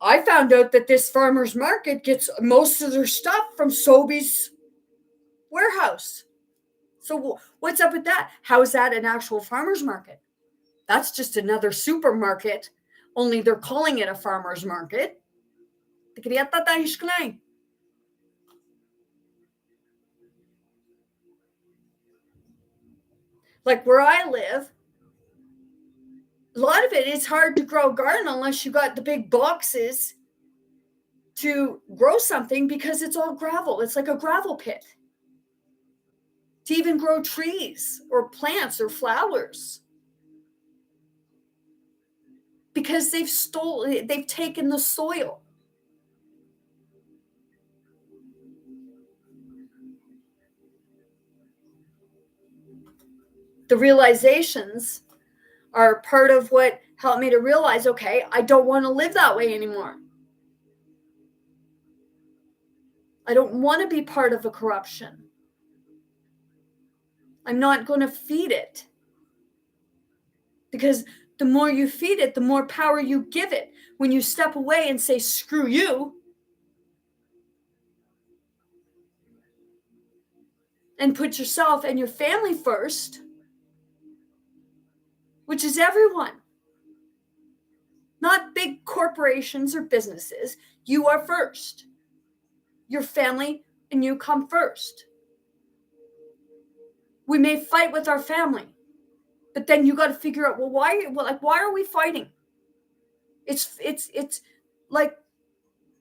I found out that this farmer's market gets most of their stuff from Sobeys warehouse. So what's up with that? How is that an actual farmer's market? That's just another supermarket, only they're calling it a farmer's market. Like where I live, a lot of it's hard to grow a garden unless you got the big boxes to grow something, because it's all gravel. It's like a gravel pit. To even grow trees or plants or flowers, because they've taken the soil. The realizations are part of what helped me to realize, okay, I don't want to live that way anymore. I don't want to be part of the corruption. I'm not going to feed it. Because the more you feed it, the more power you give it. When you step away and say, screw you, and put yourself and your family first, which is everyone, not big corporations or businesses. You are first. Your family and you come first. We may fight with our family, but then you got to figure out, why are we fighting? It's like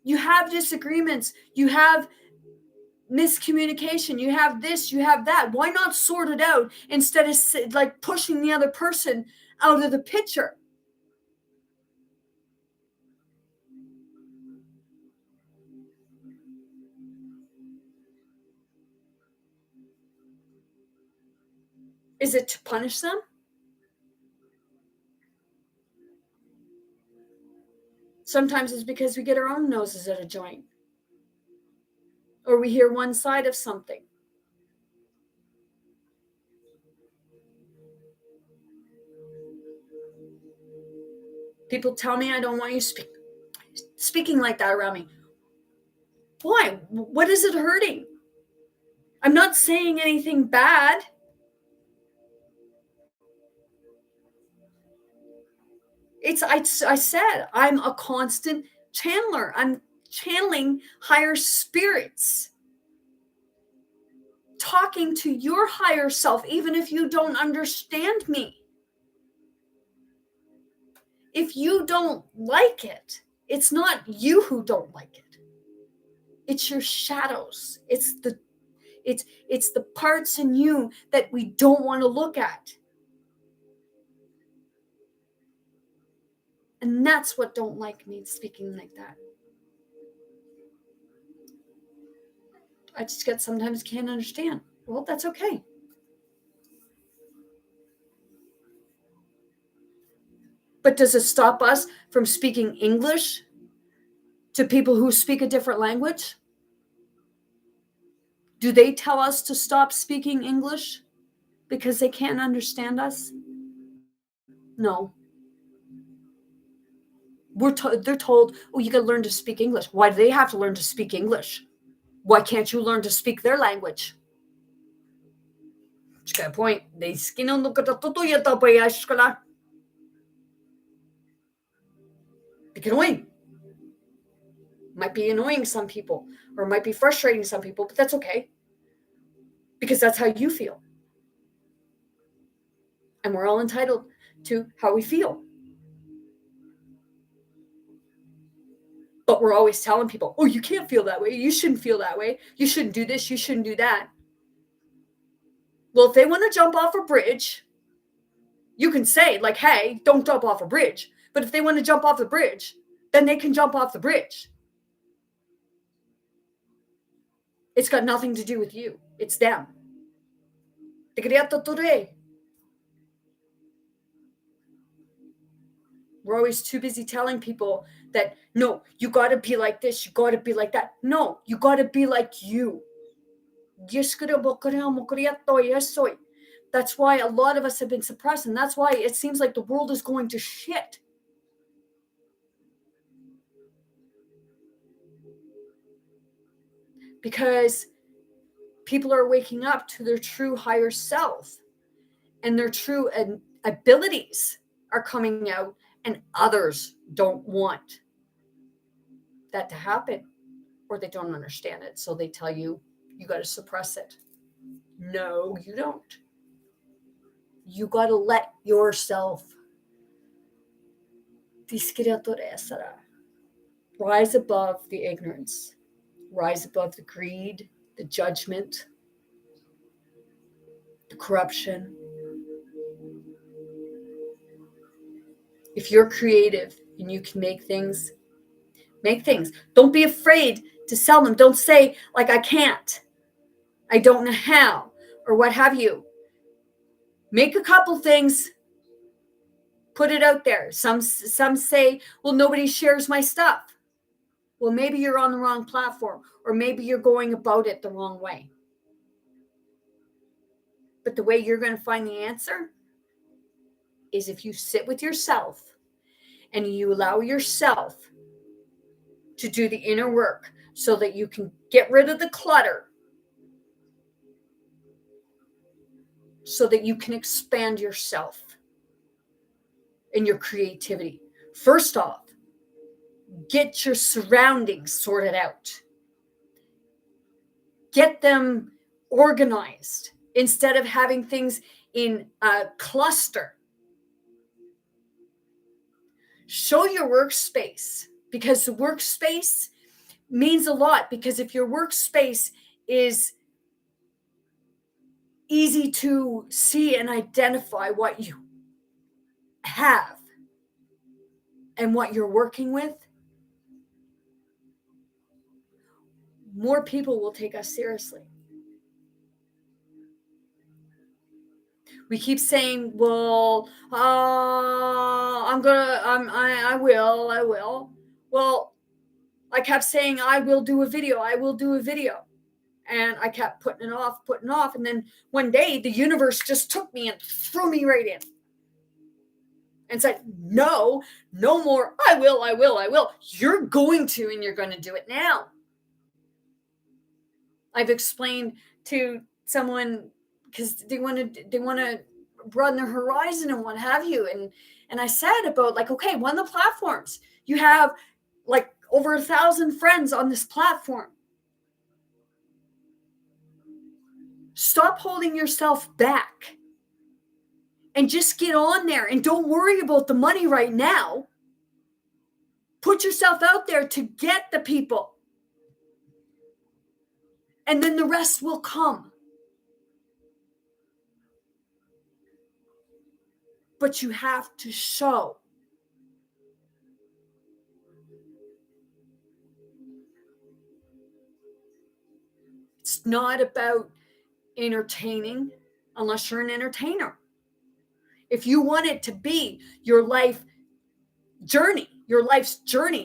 you have disagreements, you have miscommunication, you have this, you have that. Why not sort it out instead of like pushing the other person out of the picture? Is it to punish them? Sometimes it's because we get our own noses at a joint, or we hear one side of something. People tell me, I don't want you speaking like that around me. Why? What is it hurting? I'm not saying anything bad. I said I'm a constant channeler. I'm channeling higher spirits, talking to your higher self, even if you don't understand me. If you don't like it, it's not you who don't like it. It's your shadows. It's the parts in you that we don't want to look at. And that's what don't like me speaking like that. I just sometimes can't understand. Well, that's okay. But does it stop us from speaking English to people who speak a different language? Do they tell us to stop speaking English because they can't understand us? No. They're told, oh, you got to learn to speak English. Why do they have to learn to speak English? Why can't you learn to speak their language? It's a good point. Annoying. Might be annoying some people, or might be frustrating some people, but that's okay. Because that's how you feel. And we're all entitled to how we feel. But we're always telling people, oh, you can't feel that way. You shouldn't feel that way. You shouldn't do this. You shouldn't do that. Well, if they want to jump off a bridge, you can say, like, hey, don't jump off a bridge. But if they want to jump off the bridge, then they can jump off the bridge. It's got nothing to do with you. It's them. We're always too busy telling people that, no, you got to be like this. You got to be like that. No, you got to be like you. That's why a lot of us have been suppressed. And that's why it seems like the world is going to shit. Because people are waking up to their true higher self, and their true abilities are coming out, and others don't want that to happen, or they don't understand it. So they tell you, you got to suppress it. No, you don't. You got to let yourself rise above the ignorance, rise above the greed, the judgment, the corruption. If you're creative and you can make things. Don't be afraid to sell them. Don't say, like, I can't. I don't know how, or what have you. Make a couple things. Put it out there. Some say, well, nobody shares my stuff. Well, maybe you're on the wrong platform, or maybe you're going about it the wrong way. But the way you're going to find the answer is if you sit with yourself and you allow yourself to do the inner work so that you can get rid of the clutter, so that you can expand yourself and your creativity. First off, get your surroundings sorted out. Get them organized instead of having things in a cluster. Show your workspace, because the workspace means a lot. Because if your workspace is easy to see and identify what you have and what you're working with, more people will take us seriously. We keep saying, well, I will. Well, I kept saying, I will do a video. And I kept putting it off. And then one day the universe just took me and threw me right in and said, no more. I will. You're going to, and you're going to do it now. I've explained to someone, because they want to broaden their horizon and what have you. And I said about, like, okay, one of the platforms, you have like over 1,000 friends on this platform. Stop holding yourself back and just get on there, and don't worry about the money right now. Put yourself out there to get the people. And then the rest will come. But you have to show. It's not about entertaining unless you're an entertainer. If you want it to be your life's journey,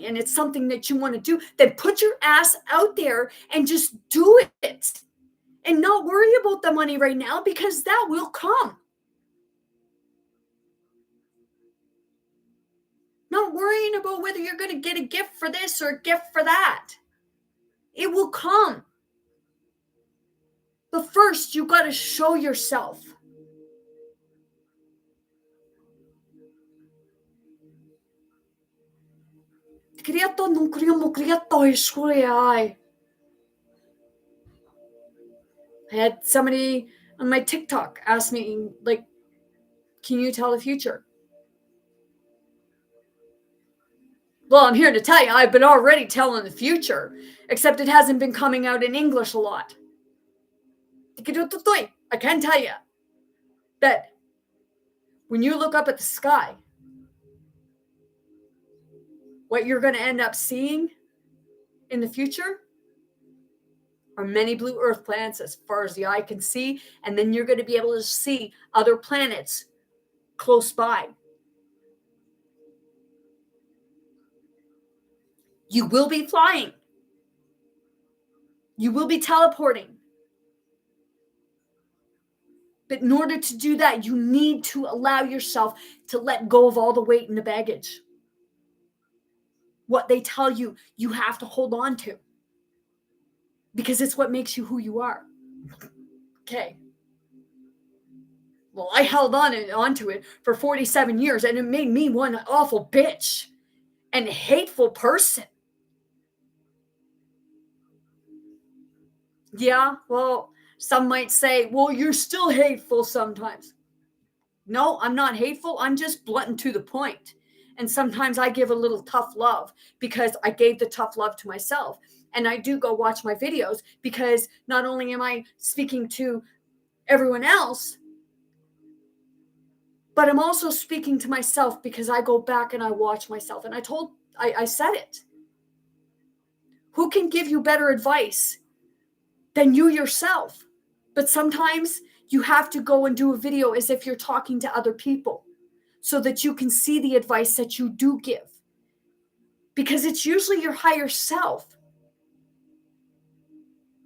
and it's something that you want to do, then put your ass out there and just do it. And not worry about the money right now, because that will come. Not worrying about whether you're going to get a gift for this or a gift for that. It will come. But first, you got to show yourself. I had somebody on my TikTok ask me, like, can you tell the future? Well, I'm here to tell you, I've been already telling the future, except it hasn't been coming out in English a lot. I can tell you that when you look up at the sky, what you're going to end up seeing in the future are many blue earth planets as far as the eye can see. And then you're going to be able to see other planets close by. You will be flying. You will be teleporting. But in order to do that, you need to allow yourself to let go of all the weight and the baggage. What they tell you, you have to hold on to. Because it's what makes you who you are. Okay. Well, I held onto it for 47 years, and it made me one awful bitch and hateful person. Yeah, well, some might say, well, you're still hateful sometimes. No, I'm not hateful. I'm just blunt and to the point. And sometimes I give a little tough love because I gave the tough love to myself. And I do go watch my videos because not only am I speaking to everyone else, but I'm also speaking to myself because I go back and I watch myself. And I said it. Who can give you better advice than you yourself? But sometimes you have to go and do a video as if you're talking to other people so that you can see the advice that you do give. Because it's usually your higher self,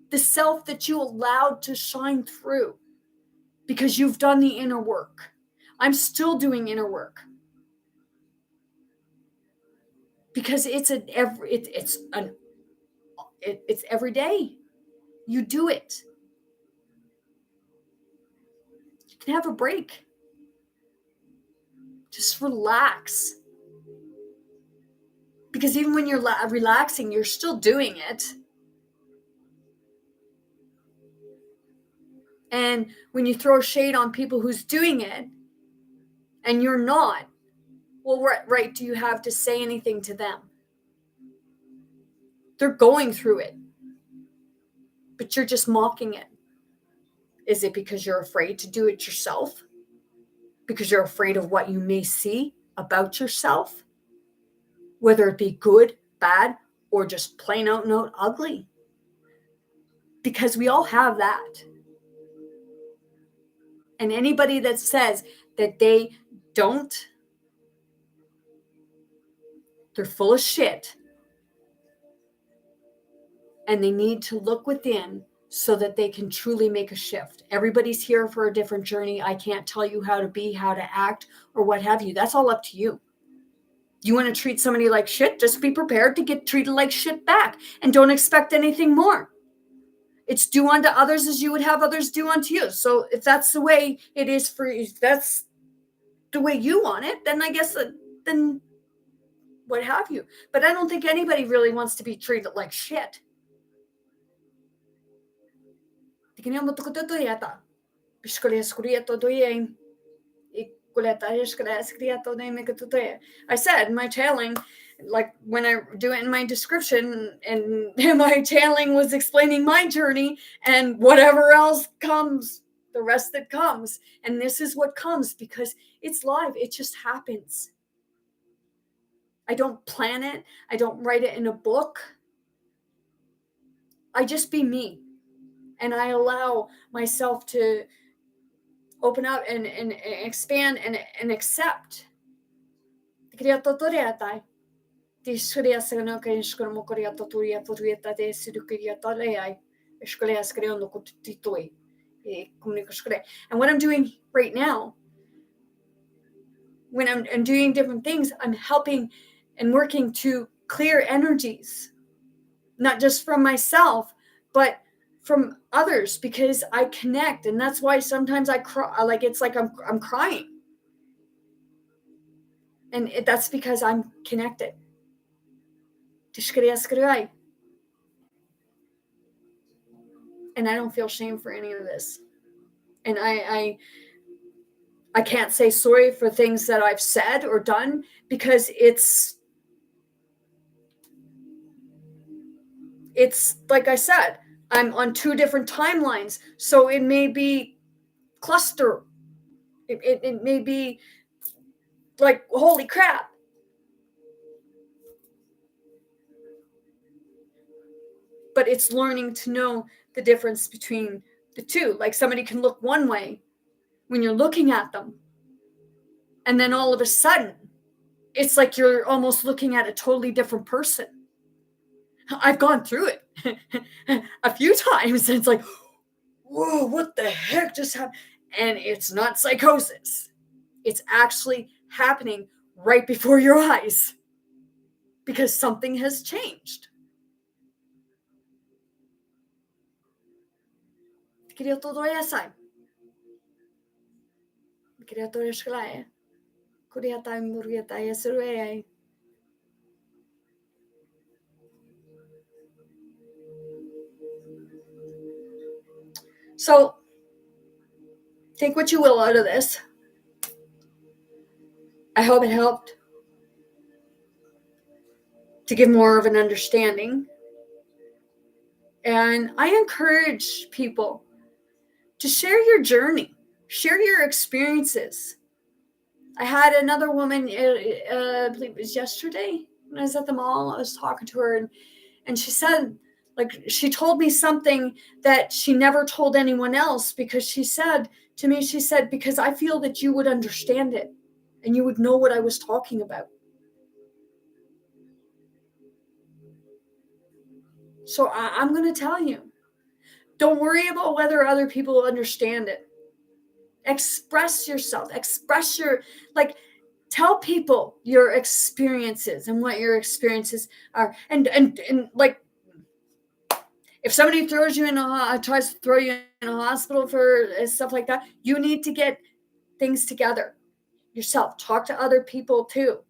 the self that you allowed to shine through because you've done the inner work. I'm still doing inner work because it's every day. You do it. You can have a break. Just relax. Because even when you're relaxing, you're still doing it. And when you throw shade on people who's doing it and you're not, well, what right do you have to say anything to them? They're going through it, but you're just mocking it. Is it because you're afraid to do it yourself? Because you're afraid of what you may see about yourself? Whether it be good, bad, or just plain out and out ugly. Because we all have that. And anybody that says that they don't, they're full of shit. And they need to look within so that they can truly make a shift. Everybody's here for a different journey. I can't tell you how to be, how to act, or what have you. That's all up to you. You want to treat somebody like shit? Just be prepared to get treated like shit back. And don't expect anything more. It's do unto others as you would have others do unto you. So if that's the way it is for you, if that's the way you want it, then I guess then what have you. But I don't think anybody really wants to be treated like shit. I said my channeling, like when I do it in my description, and my channeling was explaining my journey and whatever else comes, the rest that comes. And this is what comes because it's live. It just happens. I don't plan it. I don't write it in a book. I just be me. And I allow myself to open up and expand and accept. And what I'm doing right now, when I'm doing different things, I'm helping and working to clear energies, not just from myself, but from others, because I connect. And that's why sometimes I cry, like it's like I'm crying. And that's because I'm connected. And I don't feel shame for any of this. And I can't say sorry for things that I've said or done, because it's like I said, I'm on 2 different timelines. So it may be cluster. It may be like, holy crap. But it's learning to know the difference between the two. Like somebody can look one way when you're looking at them, and then all of a sudden, it's like you're almost looking at a totally different person. I've gone through it a few times, and it's like, whoa, what the heck just happened? And it's not psychosis. It's actually happening right before your eyes because something has changed. So take what you will out of this. I hope it helped to give more of an understanding. And I encourage people to share your journey, share your experiences. I had another woman, I believe it was yesterday, when I was at the mall. I was talking to her, and she said, like, she told me something that she never told anyone else, because she said to me, she said, because I feel that you would understand it and you would know what I was talking about. So I'm going to tell you, don't worry about whether other people understand it. Express yourself, express your, like, tell people your experiences and what your experiences are. And like, if somebody throws you in tries to throw you in a hospital for stuff like that, you need to get things together yourself. Talk to other people too.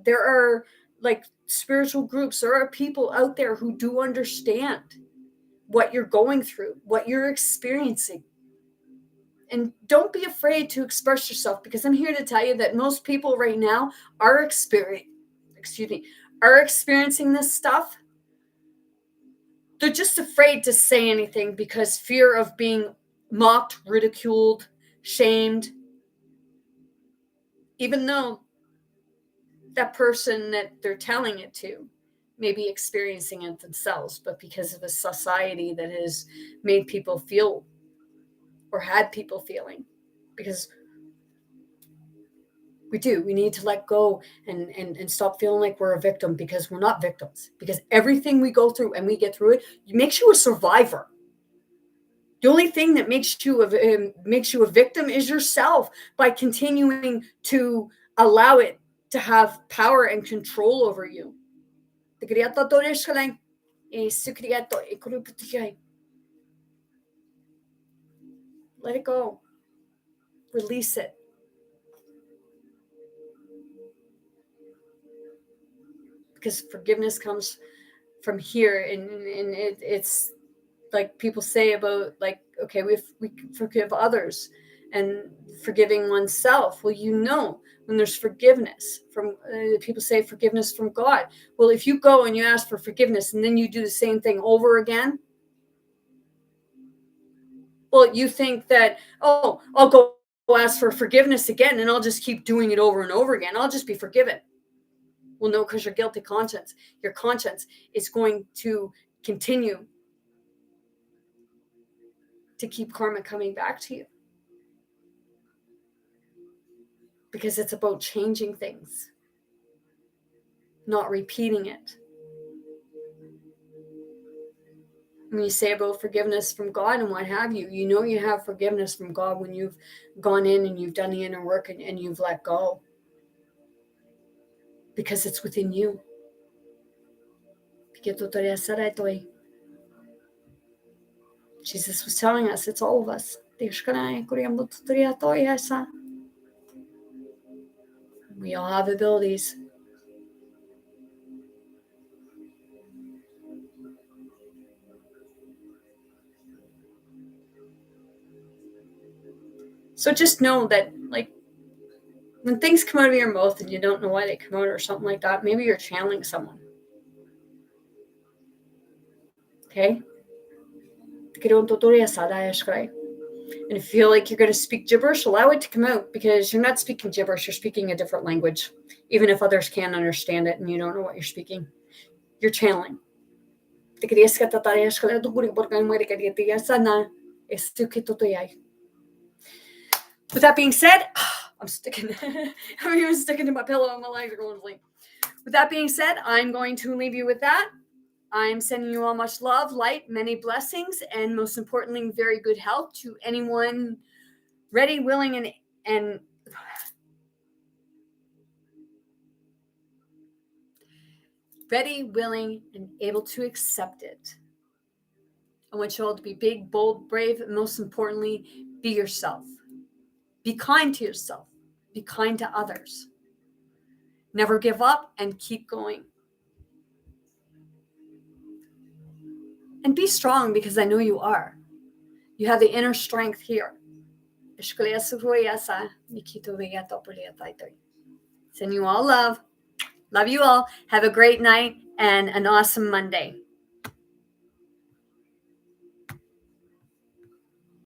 There are like spiritual groups. There are people out there who do understand what you're going through, what you're experiencing. And don't be afraid to express yourself, because I'm here to tell you that most people right now are experiencing this stuff. They're just afraid to say anything because fear of being mocked, ridiculed, shamed, even though that person that they're telling it to may be experiencing it themselves, but because of a society that has made people feel, or had people feeling, because we need to let go and stop feeling like we're a victim, because we're not victims, because everything we go through and we get through it makes you a survivor. The only thing that makes you a victim is yourself, by continuing to allow it to have power and control over you. Let it go. Release it. Because forgiveness comes from here, and it's like people say about, like, okay, we forgive others, and forgiving oneself. Well, when there's forgiveness from people say forgiveness from God. Well, if you go and you ask for forgiveness and then you do the same thing over again, well, you think that, oh, I'll go ask for forgiveness again and I'll just keep doing it over and over again. I'll just be forgiven. Well, no, because your guilty conscience, your conscience is going to continue to keep karma coming back to you. Because it's about changing things, not repeating it. When you say about forgiveness from God and what have you, you have forgiveness from God when you've gone in and you've done the inner work and you've let go. Because it's within you. Jesus was telling us it's all of us. We all have abilities. So just know that, like, when things come out of your mouth and you don't know why they come out or something like that, maybe you're channeling someone. Okay? And if you feel like you're going to speak gibberish, allow it to come out, because you're not speaking gibberish, you're speaking a different language. Even if others can't understand it and you don't know what you're speaking, you're channeling. With that being said, I'm even sticking to my pillow and my legs are going to sleep. With that being said, I'm going to leave you with that. I'm sending you all much love, light, many blessings, and most importantly, very good health to anyone ready, willing, and ready, willing, and able to accept it. I want you all to be big, bold, brave, and most importantly, be yourself. Be kind to yourself. Be kind to others. Never give up and keep going. And be strong, because I know you are. You have the inner strength here. Send you all love. Love you all. Have a great night and an awesome Monday.